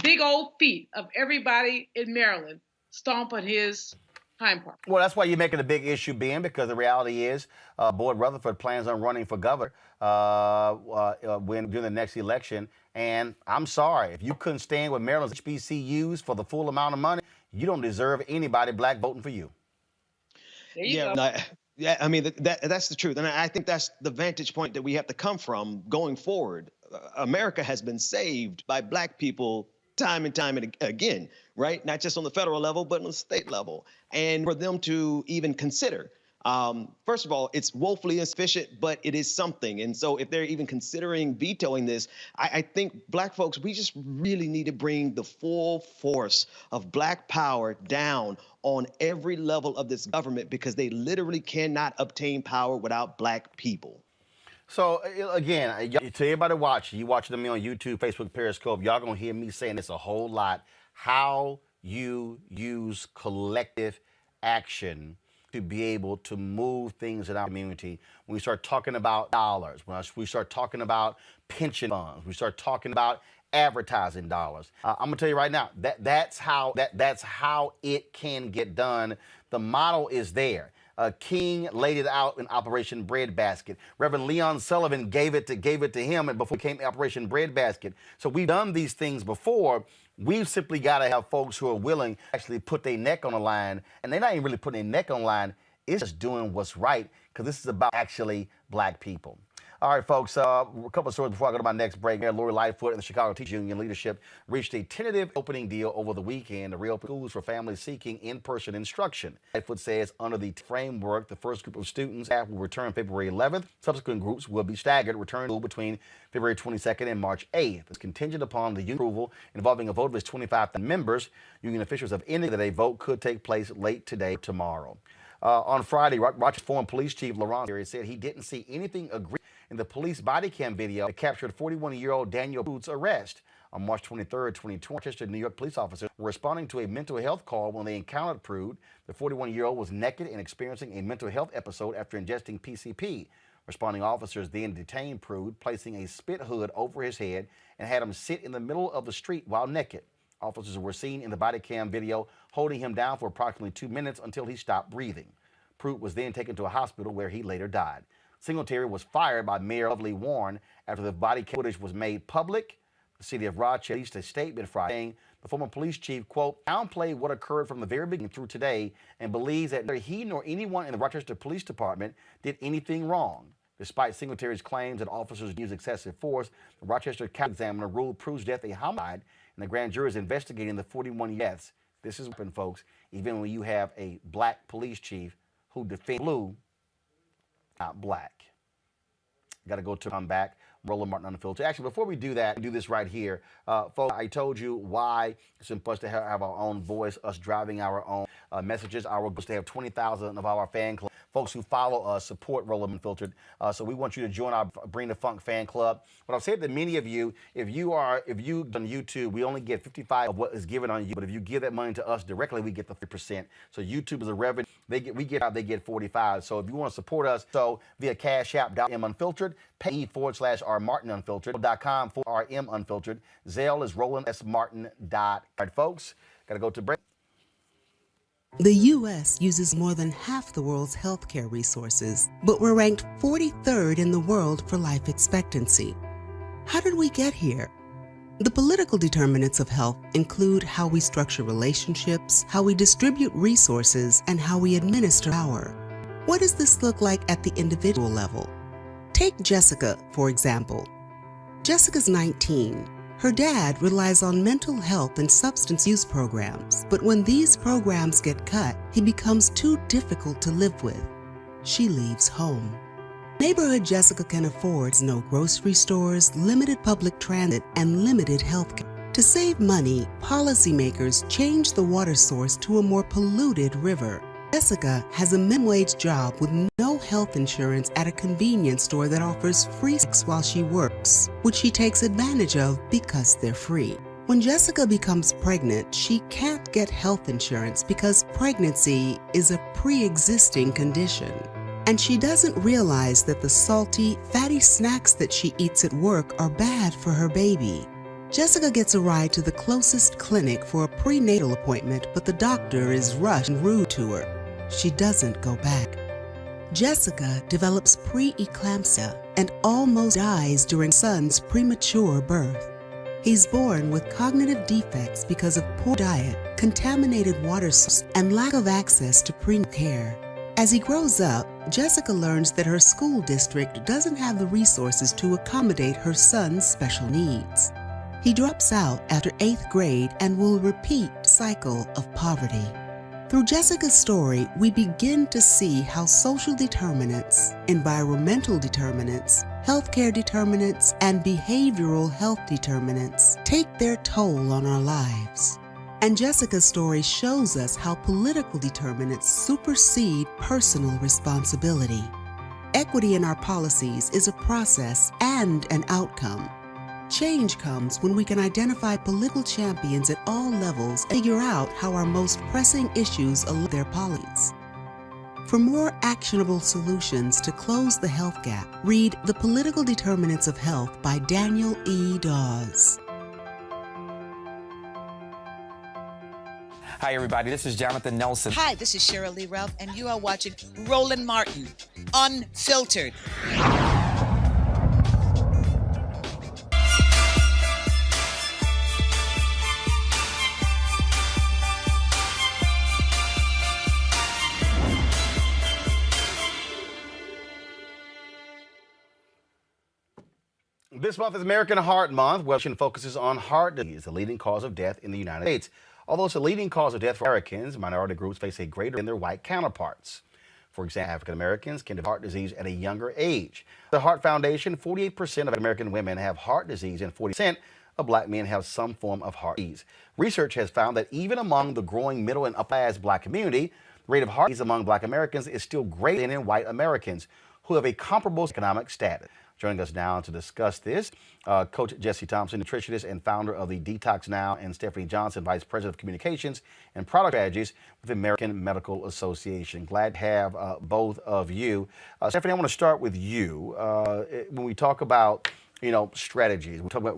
big old feet of everybody in Maryland stomp on his hind part. Well, that's why you're making a big issue, Ben, because the reality is Boyd Rutherford plans on running for governor during the next election. And I'm sorry, if you couldn't stand with Maryland's HBCUs for the full amount of money, you don't deserve anybody black voting for you. There you go. Yeah, I mean, that's the truth. And I think that's the vantage point that we have to come from going forward. America has been saved by black people time and time and again, right? Not just on the federal level, but on the state level. And for them to even consider, first of all, it's woefully insufficient, but it is something. And so if they're even considering vetoing this, I think black folks, we just really need to bring the full force of black power down on every level of this government, because they literally cannot obtain power without black people. So, again, to everybody watching, you watching me on YouTube, Facebook, Periscope, y'all going to hear me saying this a whole lot. How you use collective action to be able to move things in our community. When we start talking about dollars, when we start talking about pension funds, we start talking about advertising dollars. I'm gonna tell you right now, that's how it can get done. The model is there. King laid it out in Operation Breadbasket. Reverend Leon Sullivan gave it to him, and before it became Operation Breadbasket. So we've done these things before. We've simply got to have folks who are willing to actually put their neck on the line, and they're not even really putting their neck on the line. It's just doing what's right, because this is about actually black people. All right, folks, a couple of stories before I go to my next break. Lori Lightfoot and the Chicago Teachers Union leadership reached a tentative opening deal over the weekend to reopen schools for families seeking in-person instruction. Lightfoot says under the framework, the first group of students will return February 11th. Subsequent groups will be staggered, return to between February 22nd and March 8th. It's contingent upon the union approval involving a vote of its 25 members. Union officials have indicated that a vote could take place late today or tomorrow. On Friday, Rochester former police chief Laurent said he didn't see anything egregious in the police body cam video that captured 41-year-old Daniel Booth's arrest. On March 23, 2020, Rochester, New York police officers were responding to a mental health call when they encountered Prude. The 41-year-old was naked and experiencing a mental health episode after ingesting PCP. Responding officers then detained Prude, placing a spit hood over his head and had him sit in the middle of the street while naked. Officers were seen in the body cam video holding him down for approximately 2 minutes until he stopped breathing. Prude was then taken to a hospital where he later died. Singletary was fired by Mayor Lovely Warren after the body cam footage was made public. The city of Rochester released a statement Friday saying the former police chief, quote, downplayed what occurred from the very beginning through today and believes that neither he nor anyone in the Rochester Police Department did anything wrong. Despite Singletary's claims that officers used excessive force, the Rochester County Examiner ruled Prude's death a homicide, and the grand jury is investigating the 41 deaths. This is open, folks, even when you have a black police chief who defends blue, not black. Got to go to come back. Roland Martin Unfiltered. Actually, before we do that, do this right here. Folks, I told you why it's important to have our own voice, us driving our own messages. Our goal is to have 20,000 of our fan club. Folks who follow us support Roland Unfiltered. So we want you to join our Bring the Funk fan club. But I've said to many of you, if you on YouTube, we only get 55 of what is given on you. But if you give that money to us directly, we get the 3%. So YouTube is a revenue. They get 45. So if you want to support us, so via Cash App, Unfiltered, pay /R Martin Unfiltered.com /RM Unfiltered. Zelle is RolandSMartin. All right, folks, got to go to break. The U.S. uses more than half the world's healthcare resources, but we're ranked 43rd in the world for life expectancy. How did we get here? The political determinants of health include how we structure relationships, how we distribute resources, and how we administer power. What does this look like at the individual level? Take Jessica, for example. Jessica's 19. Her dad relies on mental health and substance use programs, but when these programs get cut, he becomes too difficult to live with. She leaves home. Neighborhood Jessica can afford no grocery stores, limited public transit, and limited health care. To save money, policymakers change the water source to a more polluted river. Jessica has a minimum wage job with no no health insurance at a convenience store that offers free sex while she works, which she takes advantage of because they're free. When Jessica becomes pregnant, she can't get health insurance because pregnancy is a pre-existing condition. And she doesn't realize that the salty, fatty snacks that she eats at work are bad for her baby. Jessica gets a ride to the closest clinic for a prenatal appointment, but the doctor is rushed and rude to her. She doesn't go back. Jessica develops preeclampsia and almost dies during son's premature birth. He's born with cognitive defects because of poor diet, contaminated water source, and lack of access to prenatal care. As he grows up, Jessica learns that her school district doesn't have the resources to accommodate her son's special needs. He drops out after 8th grade and will repeat the cycle of poverty. Through Jessica's story, we begin to see how social determinants, environmental determinants, healthcare determinants, and behavioral health determinants take their toll on our lives. And Jessica's story shows us how political determinants supersede personal responsibility. Equity in our policies is a process and an outcome. Change comes when we can identify political champions at all levels and figure out how our most pressing issues align their policies. For more actionable solutions to close the health gap, read The Political Determinants of Health by Daniel E. Dawes. Hi, everybody. This is Jonathan Nelson. Hi, this is Cheryl Lee Ralph, and you are watching Roland Martin, Unfiltered. This month is American Heart Month, which focuses on heart disease, the leading cause of death in the United States. Although it's a leading cause of death for Americans, minority groups face a greater than their white counterparts. For example, African Americans can develop heart disease at a younger age. The Heart Foundation, 48% of American women have heart disease and 40% of black men have some form of heart disease. Research has found that even among the growing middle and upper class black community, the rate of heart disease among black Americans is still greater than in white Americans who have a comparable economic status. Joining us now to discuss this, Coach Jesse Thompson, nutritionist and founder of the Detox Now, and Stephanie Johnson, Vice President of Communications and Product Strategies with the American Medical Association. Glad to have both of you. Stephanie, I want to start with you. When we talk about, strategies, we talk about,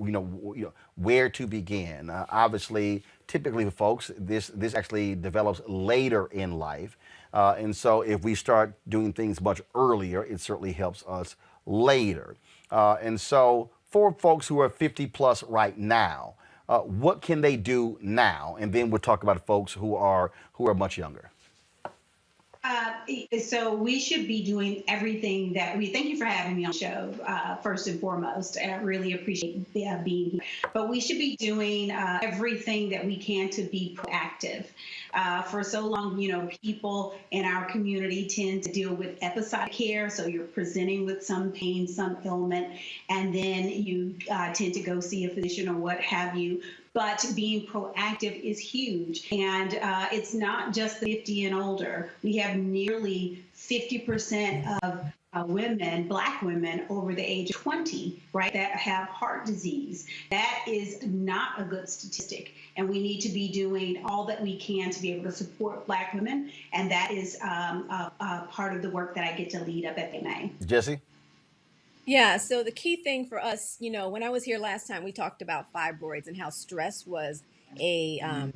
where to begin. Obviously, typically for folks, this actually develops later in life. And so if we start doing things much earlier, it certainly helps us later. And so for folks who are 50 plus right now, what can they do now? And then we'll talk about folks who are much younger. So we should be doing everything that thank you for having me on the show, first and foremost. I really appreciate being here. But we should be doing everything that we can to be proactive. For so long, people in our community tend to deal with episodic care. So you're presenting with some pain, some ailment, and then you tend to go see a physician or what have you. But being proactive is huge. And it's not just the 50 and older. We have nearly 50% of women, Black women over the age of 20, right, that have heart disease. That is not a good statistic. And we need to be doing all that we can to be able to support Black women. And that is part of the work that I get to lead up at AMA. Jesse? Yeah, so the key thing for us, when I was here last time, we talked about fibroids and how stress was a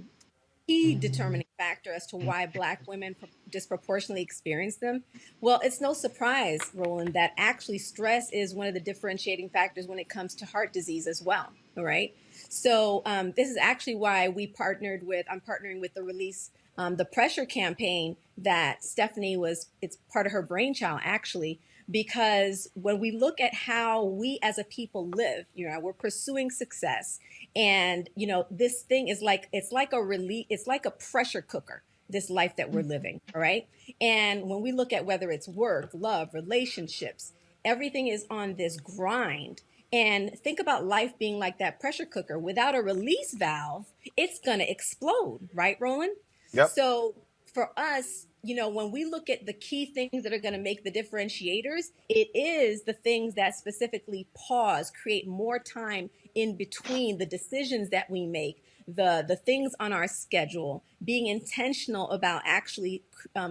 key determining factor as to why Black women disproportionately experience them. Well, it's no surprise, Roland, that actually stress is one of the differentiating factors when it comes to heart disease as well, all right? So this is actually why I'm partnering with the Release the Pressure campaign that Stephanie it's part of her brainchild, actually, because when we look at how we as a people live, we're pursuing success, and this thing is it's like a pressure cooker, this life that we're living, all right? And when we look at whether it's work, love, relationships, everything is on this grind. And think about life being like that pressure cooker. Without a release valve, it's gonna explode, right, Roland? Yep. So for us, when we look at the key things that are going to make the differentiators, it is the things that specifically pause, create more time in between the decisions that we make, the things on our schedule, being intentional about actually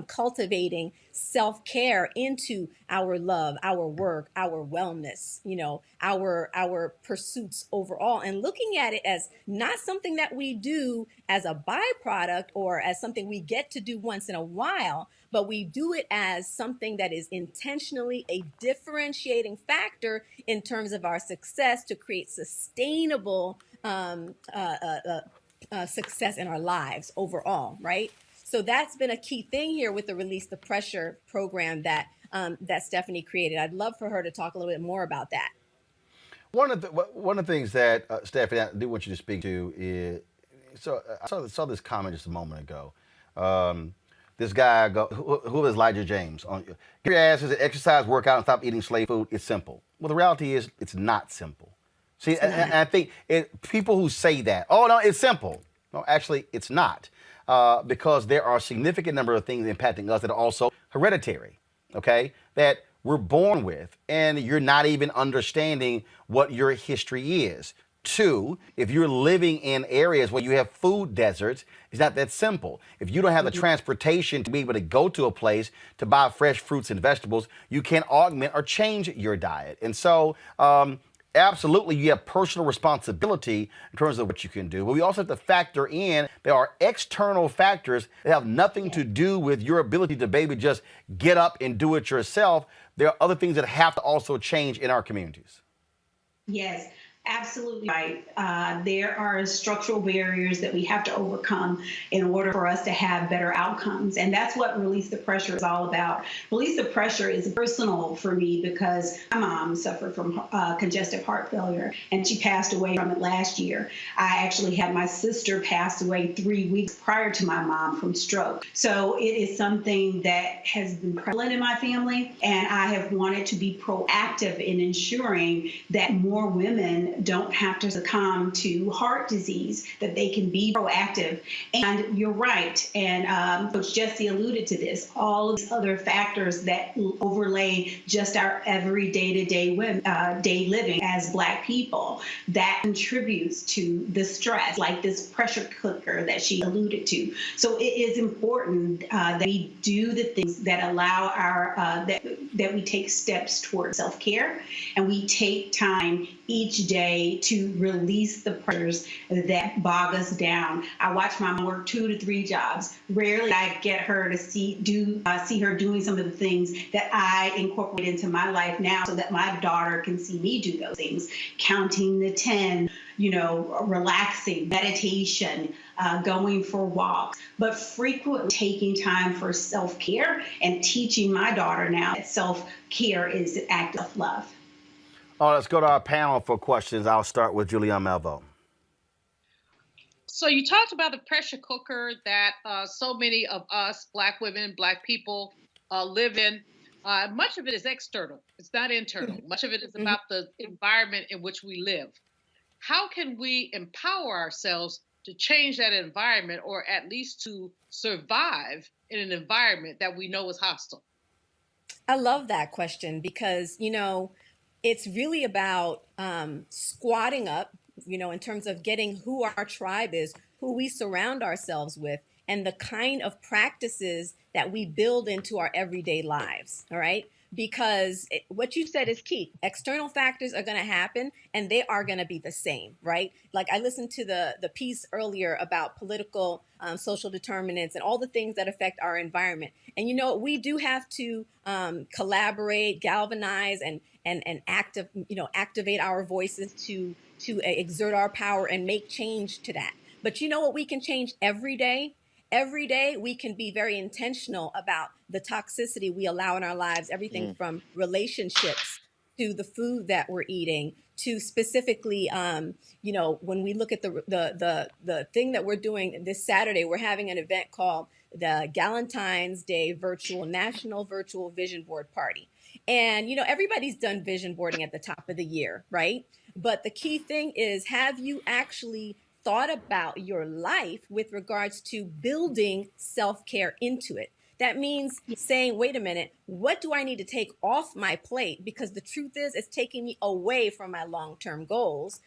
cultivating self-care into our love, our work, our wellness, our pursuits overall, and looking at it as not something that we do as a byproduct or as something we get to do once in a while, but we do it as something that is intentionally a differentiating factor in terms of our success to create sustainable success in our lives overall, right? So that's been a key thing here with the Release the Pressure program that Stephanie created. I'd love for her to talk a little bit more about that. One of the things that Stephanie, I do want you to speak to is, I saw this comment just a moment ago. This guy, who is Elijah James? Get your asses and exercise, work out, and stop eating slave food. It's simple. Well, the reality is, it's not simple. See, and I think people who say that, oh no, it's simple. No, actually, it's not, because there are a significant number of things impacting us that are also hereditary. Okay, that we're born with, and you're not even understanding what your history is. Two, if you're living in areas where you have food deserts, it's not that simple. If you don't have the transportation to be able to go to a place to buy fresh fruits and vegetables, you can't augment or change your diet. And so, absolutely, you have personal responsibility in terms of what you can do. But we also have to factor in there are external factors that have nothing to do with your ability to maybe just get up and do it yourself. There are other things that have to also change in our communities. Yes. Absolutely right. There are structural barriers that we have to overcome in order for us to have better outcomes. And that's what Release the Pressure is all about. Release the Pressure is personal for me because my mom suffered from congestive heart failure, and she passed away from it last year. I actually had my sister pass away 3 weeks prior to my mom from stroke. So it is something that has been prevalent in my family, and I have wanted to be proactive in ensuring that more women don't have to succumb to heart disease, that they can be proactive. And you're right, and Coach Jesse alluded to this, all of these other factors that overlay just our everyday day living as Black people, that contributes to the stress, like this pressure cooker that she alluded to. So it is important that we do the things that allow that we take steps towards self-care, and we take time each day to release the pressures that bog us down. I watch my mom work 2 to 3 jobs. Rarely I get her to see her doing some of the things that I incorporate into my life now, so that my daughter can see me do those things. Counting the 10, relaxing, meditation, going for walks, but frequently taking time for self-care and teaching my daughter now that self-care is an act of love. Oh, let's go to our panel for questions. I'll start with Julianne Melvo. So you talked about the pressure cooker that so many of us, Black women, Black people, live in. Much of it is external. It's not internal. Much of it is about the environment in which we live. How can we empower ourselves to change that environment, or at least to survive in an environment that we know is hostile? I love that question because, it's really about squatting up, in terms of getting who our tribe is, who we surround ourselves with, and the kind of practices that we build into our everyday lives. All right. Because what you said is key. External factors are going to happen, and they are going to be the same, right? Like I listened to the piece earlier about political social determinants and all the things that affect our environment. And we do have to collaborate, galvanize, and activate our voices to exert our power and make change to that. But you know what we can change every day? Every day, we can be very intentional about the toxicity we allow in our lives, everything from relationships to the food that we're eating to specifically, when we look at the thing that we're doing this Saturday, we're having an event called the Galentine's Day National Virtual Vision Board Party. And, everybody's done vision boarding at the top of the year, right? But the key thing is, have you actually thought about your life with regards to building self-care into it? That means saying, wait a minute, what do I need to take off my plate? Because the truth is, it's taking me away from my long-term goals,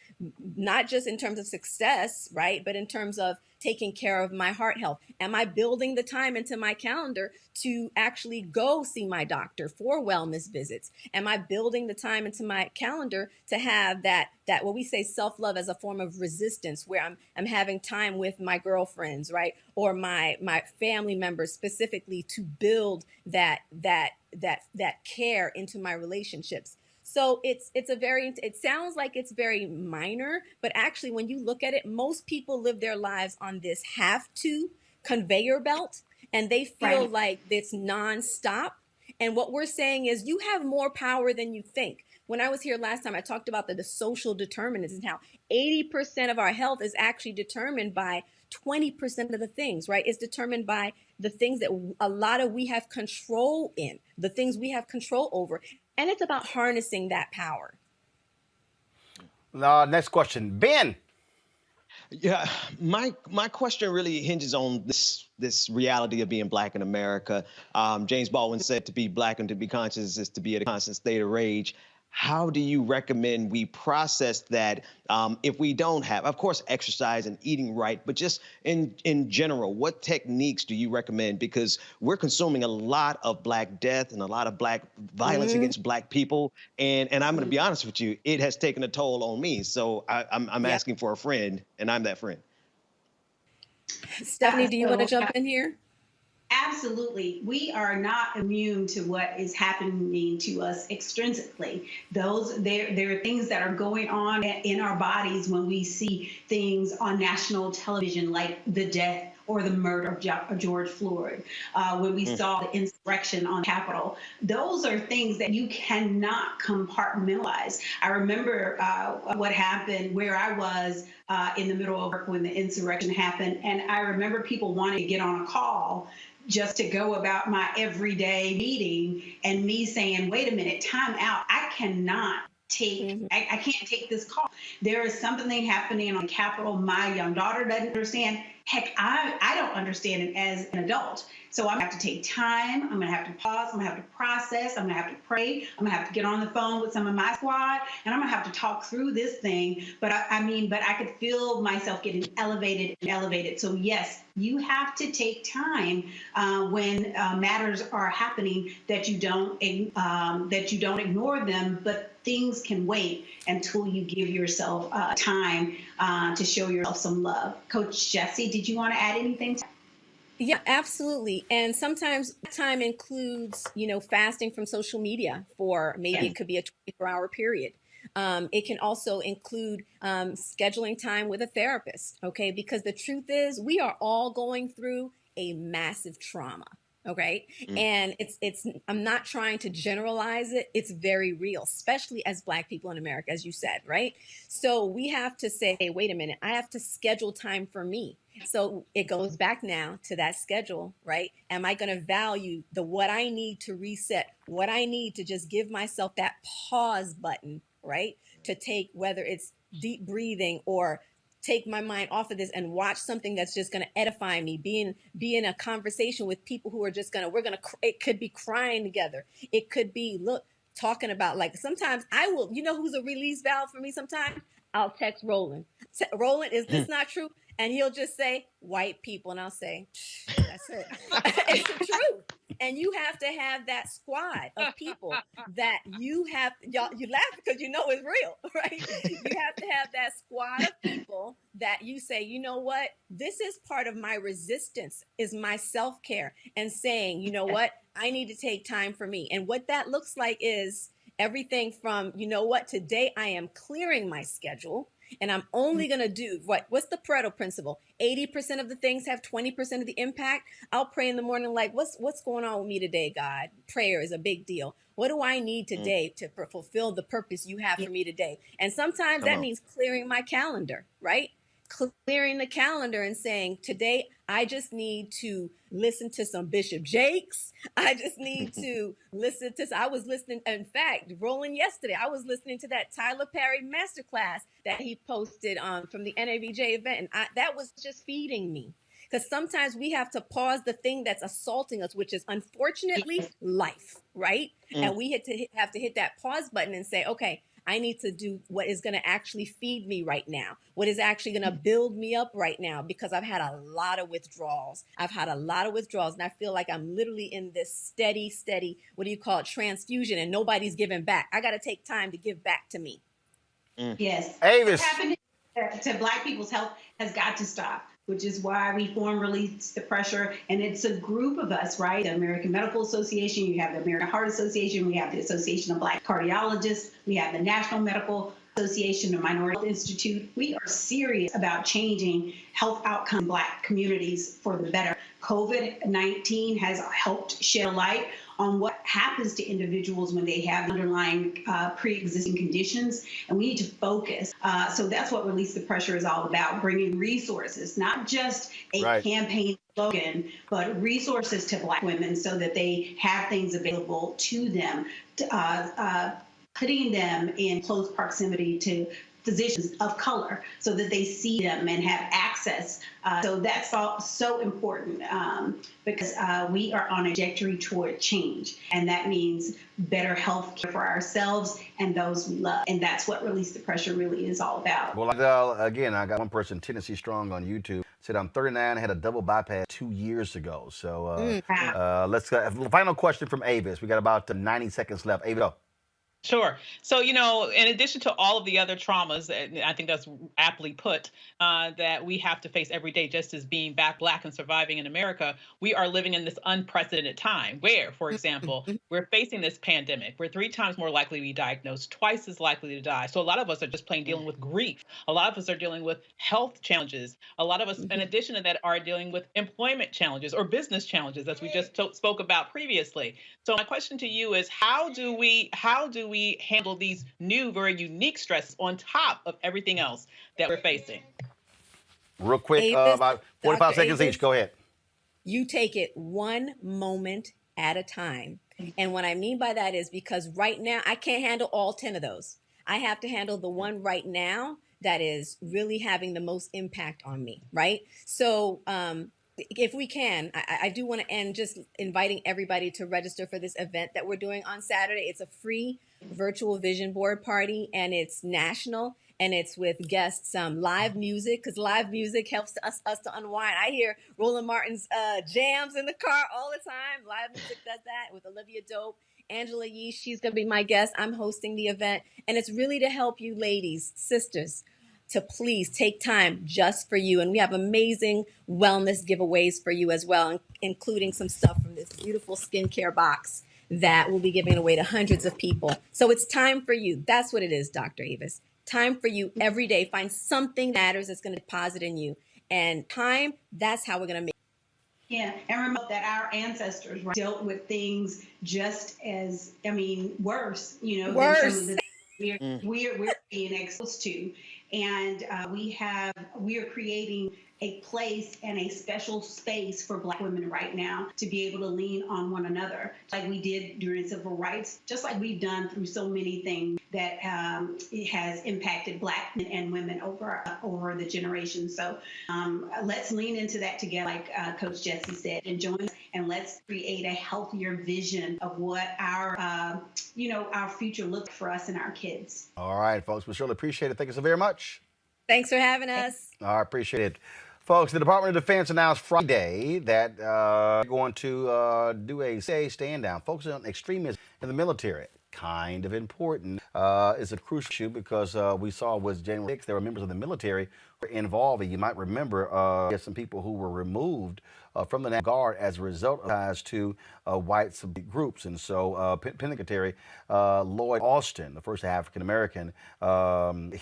not just in terms of success, right? But in terms of taking care of my heart health. Am I building the time into my calendar to actually go see my doctor for wellness visits? Am I building the time into my calendar to have that what we say self-love as a form of resistance, where I'm having time with my girlfriends, right? Or my family members specifically, to build that care into my relationships. So it sounds like it's very minor, but actually when you look at it, most people live their lives on this have to conveyor belt, and they feel like it's nonstop. And what we're saying is you have more power than you think. When I was here last time, I talked about the social determinants and how 80% of our health is actually determined by 20% of the things, right? It's determined by the things that a lot of we have control in, the things we have control over. And it's about harnessing that power. Next question, Ben. Yeah, my question really hinges on this reality of being Black in America. James Baldwin said to be Black and to be conscious is to be at a constant state of rage. How do you recommend we process that if we don't have, of course, exercise and eating right, but just in general, what techniques do you recommend? Because we're consuming a lot of Black death and a lot of Black violence against Black people. And I'm going to be honest with you, it has taken a toll on me. So I'm asking for a friend, and I'm that friend. Stephanie, do you want to jump in here? Absolutely. We are not immune to what is happening to us extrinsically. There are things that are going on in our bodies when we see things on national television, like the death or the murder of George Floyd, when we saw the insurrection on Capitol. Those are things that you cannot compartmentalize. I remember what happened where I was in the middle of work when the insurrection happened, and I remember people wanting to get on a call just to go about my everyday meeting, and me saying, wait a minute, time out. I cannot take, I can't take this call. There is something happening on Capitol my young daughter doesn't understand. Heck, I don't understand it as an adult. So I'm gonna have to take time. I'm gonna have to pause. I'm gonna have to process. I'm gonna have to pray. I'm gonna have to get on the phone with some of my squad, and I'm gonna have to talk through this thing. But I could feel myself getting elevated. So yes, you have to take time when matters are happening, that you don't ignore them, but things can wait until you give yourself time to show yourself some love. Coach Jesse, did you want to add anything? Yeah, absolutely. And sometimes time includes, fasting from social media for maybe it could be a 24-hour period. It can also include scheduling time with a therapist, okay? Because the truth is we are all going through a massive trauma. Okay. And I'm not trying to generalize it. It's very real, especially as Black people in America, as you said, right? So we have to say, hey, wait a minute, I have to schedule time for me. So it goes back now to that schedule, right? Am I going to value what I need to reset, what I need to just give myself that pause button, right? To take, whether it's deep breathing or take my mind off of this and watch something that's just going to edify me, be in a conversation with people who are just it could be crying together. It could be, talking about, like, sometimes I will, who's a release valve for me sometimes? I'll text Roland. Roland, is this not true? And he'll just say, white people. And I'll say, that's it. It's the truth. And you have to have that squad of people that you laugh because you know it's real, right? You have to have that squad of people that you say, you know what? This is part of my resistance, is my self-care, and saying, you know what? I need to take time for me. And what that looks like is everything from, you know what? Today I am clearing my schedule. And I'm only going to do what's the Pareto principle? 80% of the things have 20% of the impact. I'll pray in the morning, like, what's going on with me today, God? Prayer is a big deal. What do I need today to fulfill the purpose you have for me today? And sometimes that means clearing my calendar, right? Clearing the calendar and saying, today, I just need to listen to some Bishop Jakes. I just need to listen to, I was listening, in fact, Roland yesterday, I was listening to that Tyler Perry masterclass that he posted from the NABJ event. And that was just feeding me. Because sometimes we have to pause the thing that's assaulting us, which is unfortunately life, right? And we have to hit that pause button and say, okay, I need to do what is going to actually feed me right now, what is actually going to build me up right now, because I've had a lot of withdrawals. And I feel like I'm literally in this steady, what do you call it, transfusion, and nobody's giving back. I got to take time to give back to me. Yes. Avis. What's happening to Black people's health has got to stop, which is why we formed Release the Pressure. And it's a group of us, right? The American Medical Association, you have the American Heart Association, we have the Association of Black Cardiologists, we have the National Medical Association, the Minority Health Institute. We are serious about changing health outcomes in Black communities for the better. COVID-19 has helped shed light on what happens to individuals when they have underlying pre-existing conditions, and we need to focus. So that's what Release the Pressure is all about, bringing resources, not just a campaign slogan, but resources to Black women so that they have things available to them, putting them in close proximity to physicians of color so that they see them and have access. So that's all so important because we are on a trajectory toward change. And that means better health care for ourselves and those we love. And that's what Release the Pressure really is all about. Well, again, I got one person, Tennessee Strong on YouTube, said I'm 39, had a double bypass 2 years ago. So let's final question from Avis. We got about 90 seconds left. Avis, go. Sure. So, in addition to all of the other traumas, and I think that's aptly put, that we have to face every day just as being Black and surviving in America, we are living in this unprecedented time where, for example, we're facing this pandemic. We're 3 times more likely to be diagnosed, twice as likely to die. So a lot of us are just plain dealing with grief. A lot of us are dealing with health challenges. A lot of us, in addition to that, are dealing with employment challenges or business challenges, as we just spoke about previously. So my question to you is, how do we handle these new, very unique stresses on top of everything else that we're facing? Real quick, Avis, about 45 seconds Avis, each. Go ahead. You take it one moment at a time. And what I mean by that is because right now, I can't handle all 10 of those. I have to handle the one right now that is really having the most impact on me, right? So if we can, I do want to end just inviting everybody to register for this event that we're doing on Saturday. It's a free virtual vision board party, and it's national, and it's with guests, live music, because live music helps us to unwind. I hear Roland Martin's jams in the car all the time. Live music does that with Olivia Dope. Angela Yee, she's going to be my guest. I'm hosting the event, and it's really to help you ladies, sisters, to please take time just for you. And we have amazing wellness giveaways for you as well, including some stuff from this beautiful skincare box that we'll be giving away to hundreds of people. So it's time for you. That's what it is, Dr. Avis. Time for you every day. Find something that matters that's going to deposit in you. And time, that's how we're going to make. Yeah, and remember that our ancestors dealt with things just as, worse, than some of the we're being exposed to. And we are creating a place and a special space for Black women right now to be able to lean on one another, like we did during civil rights, just like we've done through so many things that it has impacted Black men and women over the generations. So let's lean into that together, like Coach Jesse said, and join us, and let's create a healthier vision of what our future looks for us and our kids. All right, folks, we surely appreciate it. Thank you so very much. Thanks for having us. I appreciate it. Folks, the Department of Defense announced Friday that they're going to do a stand down, focusing on extremism in the military. Kind of important. It's a crucial issue because we saw with January 6th, there were members of the military who were involved. You might remember some people who were removed from the National Guard as a result of ties to white groups. And so Secretary Lloyd Austin, the first African-American,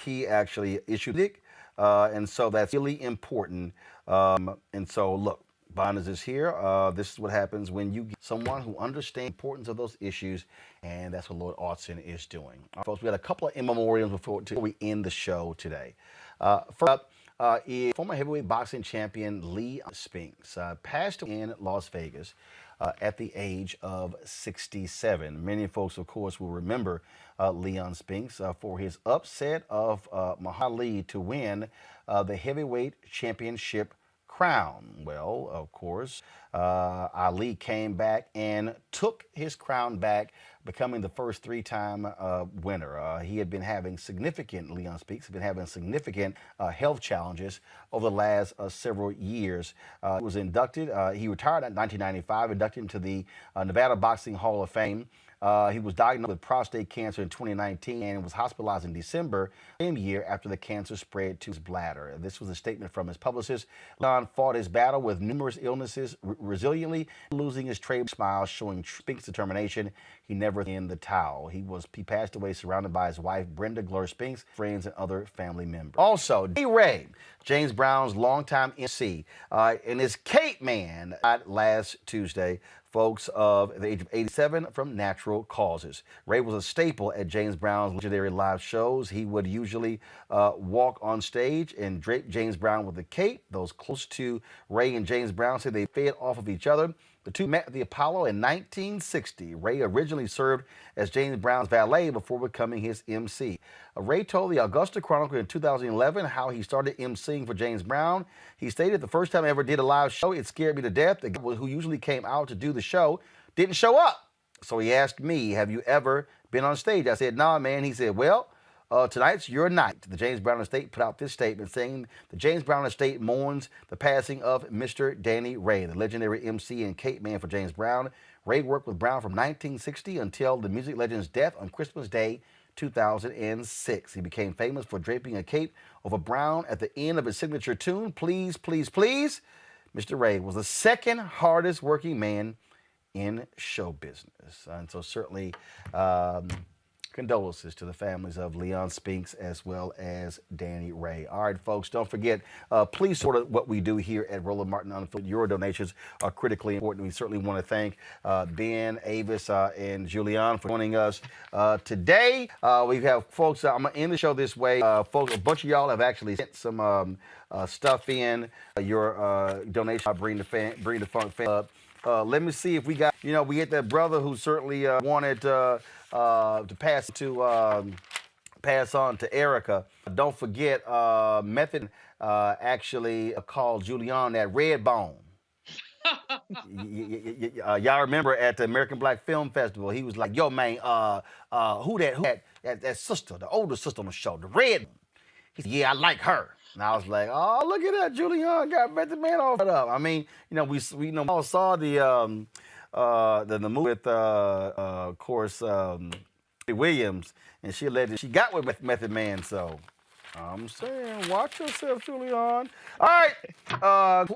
he actually issued it. And so that's really important. And so, look, bondage is here. This is what happens when you get someone who understands the importance of those issues, and that's what Lloyd Austin is doing. All right, folks, we got a couple of in memoriams before we end the show today. First up is former heavyweight boxing champion Leon Spinks, passed away in Las Vegas at the age of 67. Many folks, of course, will remember Leon Spinks for his upset of Muhammad Ali to win the heavyweight championship crown. Well, of course, Ali came back and took his crown back, becoming the first three-time winner. He had been having significant, Leon Spinks, had been having significant health challenges over the last several years. He was inducted, he retired in 1995, inducted into the Nevada Boxing Hall of Fame. He was diagnosed with prostate cancer in 2019 and was hospitalized in December same year after the cancer spread to his bladder. This was a statement from his publicist. Leon fought his battle with numerous illnesses resiliently, losing his trade smile, showing Spinks' determination. He never threw in the towel. He passed away surrounded by his wife, Brenda Gloria Spinks, friends, and other family members. Also, Ray, James Brown's longtime MC, and his Cape Man died last Tuesday, folks, of the age of 87 from natural causes. Ray was a staple at James Brown's legendary live shows. He would usually walk on stage and drape James Brown with a cape. Those close to Ray and James Brown say they fed off of each other. The two met at the Apollo in 1960. Ray originally served as James Brown's valet before becoming his MC. Ray told the Augusta Chronicle in 2011 how he started emceeing for James Brown. He stated, "The first time I ever did a live show, it scared me to death. The guy who usually came out to do the show didn't show up. So he asked me, 'Have you ever been on stage?' I said, 'Nah, man.' He said, 'Well, tonight's your night.'" The James Brown estate put out this statement saying the James Brown estate mourns the passing of Mr. Danny Ray, the legendary MC and Cape Man for James Brown. Ray worked with Brown from 1960 until the music legend's death on Christmas Day 2006. He became famous for draping a cape over Brown at the end of his signature tune, "Please, Please, Please." Mr. Ray was the second hardest working man in show business. And so certainly condolences to the families of Leon Spinks as well as Danny Ray. All right, folks, don't forget, please support what we do here at Roland Martin Unfiltered. Your donations are critically important. We certainly want to thank Ben, Avis, and Julian for joining us today. We have folks, I'm going to end the show this way. Folks, a bunch of y'all have actually sent some stuff in. Your donation, Bring the Funk Fan Club. Let me see if we got, we get that brother who certainly wanted to pass on to Erica. Don't forget, Method actually called Julian that red bone. Y'all remember at the American Black Film Festival, he was like, "Yo, man, who that sister, the older sister on the show, the red one?" He said, "Yeah, I like her." And I was like, "Oh, look at that, Julian got Method Man all up." I mean, we all saw the movie with, of course, Williams, and she got with Method Man. So I'm saying, watch yourself, Julian. All right.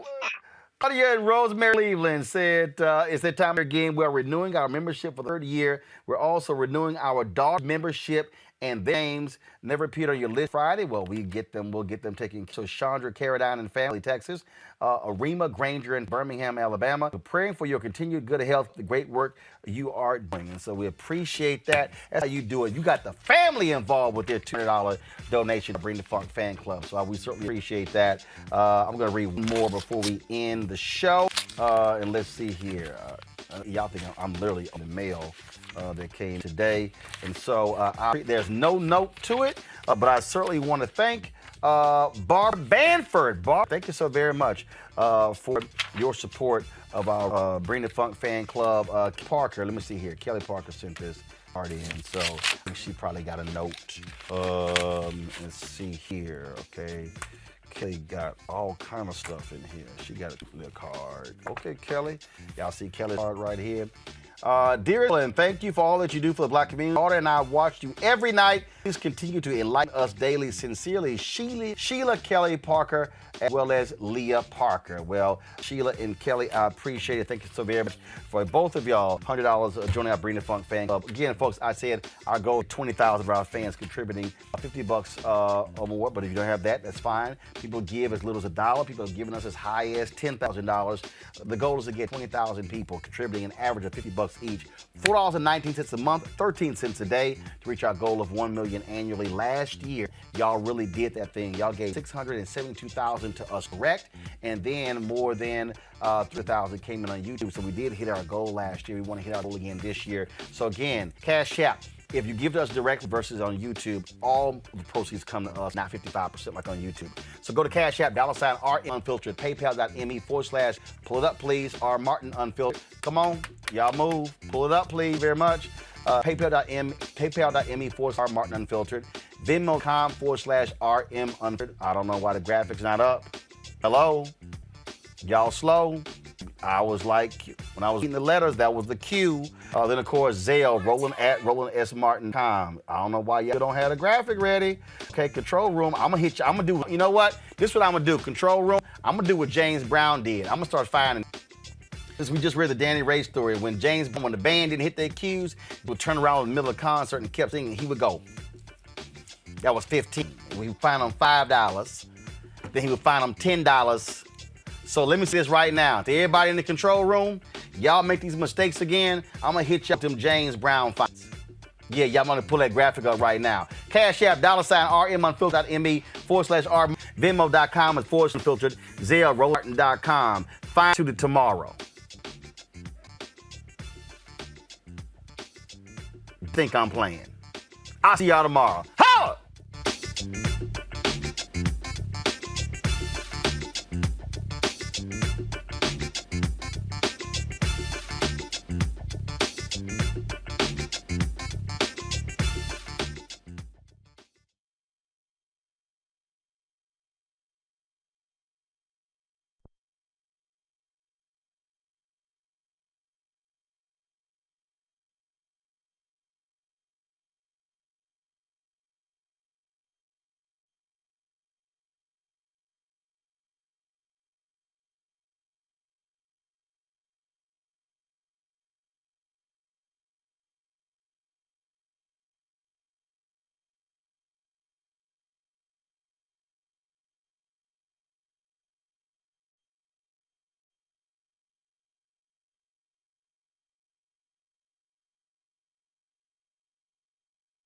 Claudia and Rosemary Cleveland said, "It's that time again. We're renewing our membership for the third year. We're also renewing our dog membership and their names never appeared on your list Friday." Well, we'll get them taken. So Chandra Carradine in Family, Texas, Arima Granger in Birmingham, Alabama. We're praying for your continued good health, the great work you are doing. And so we appreciate that. That's how you do it. You got the family involved with their $200 donation to Bring the Funk Fan Club. So we certainly appreciate that. I'm going to read more before we end the show. And let's see here. Y'all think I'm literally on the mail that came today. And so there's no note to it, but I certainly want to thank Barb Banford. Barb, thank you so very much for your support of our Bring the Funk Fan Club. Parker, let me see here. Kelly Parker sent this party in, so I think she probably got a note. Let's see here, okay. Kelly got all kind of stuff in here. She got a little card. Okay, Kelly. Y'all see Kelly's card right here. Dear Yellen, thank you for all that you do for the Black community. Daughter and I watch you every night. Please continue to enlighten us daily. Sincerely, Sheila Kelly Parker, as well as Leah Parker. Well, Sheila and Kelly, I appreciate it. Thank you so very much for both of y'all. $100 joining our Bring the Funk Fan Club. Again, folks, I said our goal is 20,000 of our fans contributing $50 or more. But if you don't have that, that's fine. People give as little as $1. People are giving us as high as $10,000. The goal is to get 20,000 people contributing an average of $50 each. $4.19 a month, 13 cents a day to reach our goal of 1 million annually. Last year, y'all really did that thing. Y'all gave 672,000 to us correct, and then more than 3,000 came in on YouTube. So we did hit our goal last year. We want to hit our goal again this year. So again, Cash App, If you give to us directly versus on YouTube, all the proceeds come to us, not 55% like on YouTube. So go to Cash App, $RM Unfiltered, paypal.me/ pull it up, please, R Martin Unfiltered. Come on, y'all move. Pull it up, please, very much. paypal.me/ Martin Unfiltered. Venmo.com/RM Unfiltered. I don't know why the graphics not up. Hello? Y'all slow? I was like, when I was reading the letters, that was the Q. Then, of course, Zelle, Roland@RolandSMartin.com. I don't know why y'all don't have the graphic ready. Okay, control room. I'm going to hit you. I'm going to do, you know what? This is what I'm going to do. Control room. I'm going to do what James Brown did. I'm going to start finding. Since we just read the Danny Ray story, when the band didn't hit their cues, he would turn around in the middle of the concert and kept singing, he would go. That was 15. We would find them $5. Then he would find them $10. So let me say this right now. To everybody in the control room, y'all make these mistakes again, I'm going to hit you up with them James Brown fights. Yeah, y'all want to pull that graphic up right now. Cash App, $RMUnfiltered.me/R. Venmo.com/unfiltered. Zelle, Roland.com. Fine to tomorrow. Think I'm playing. I'll see y'all tomorrow.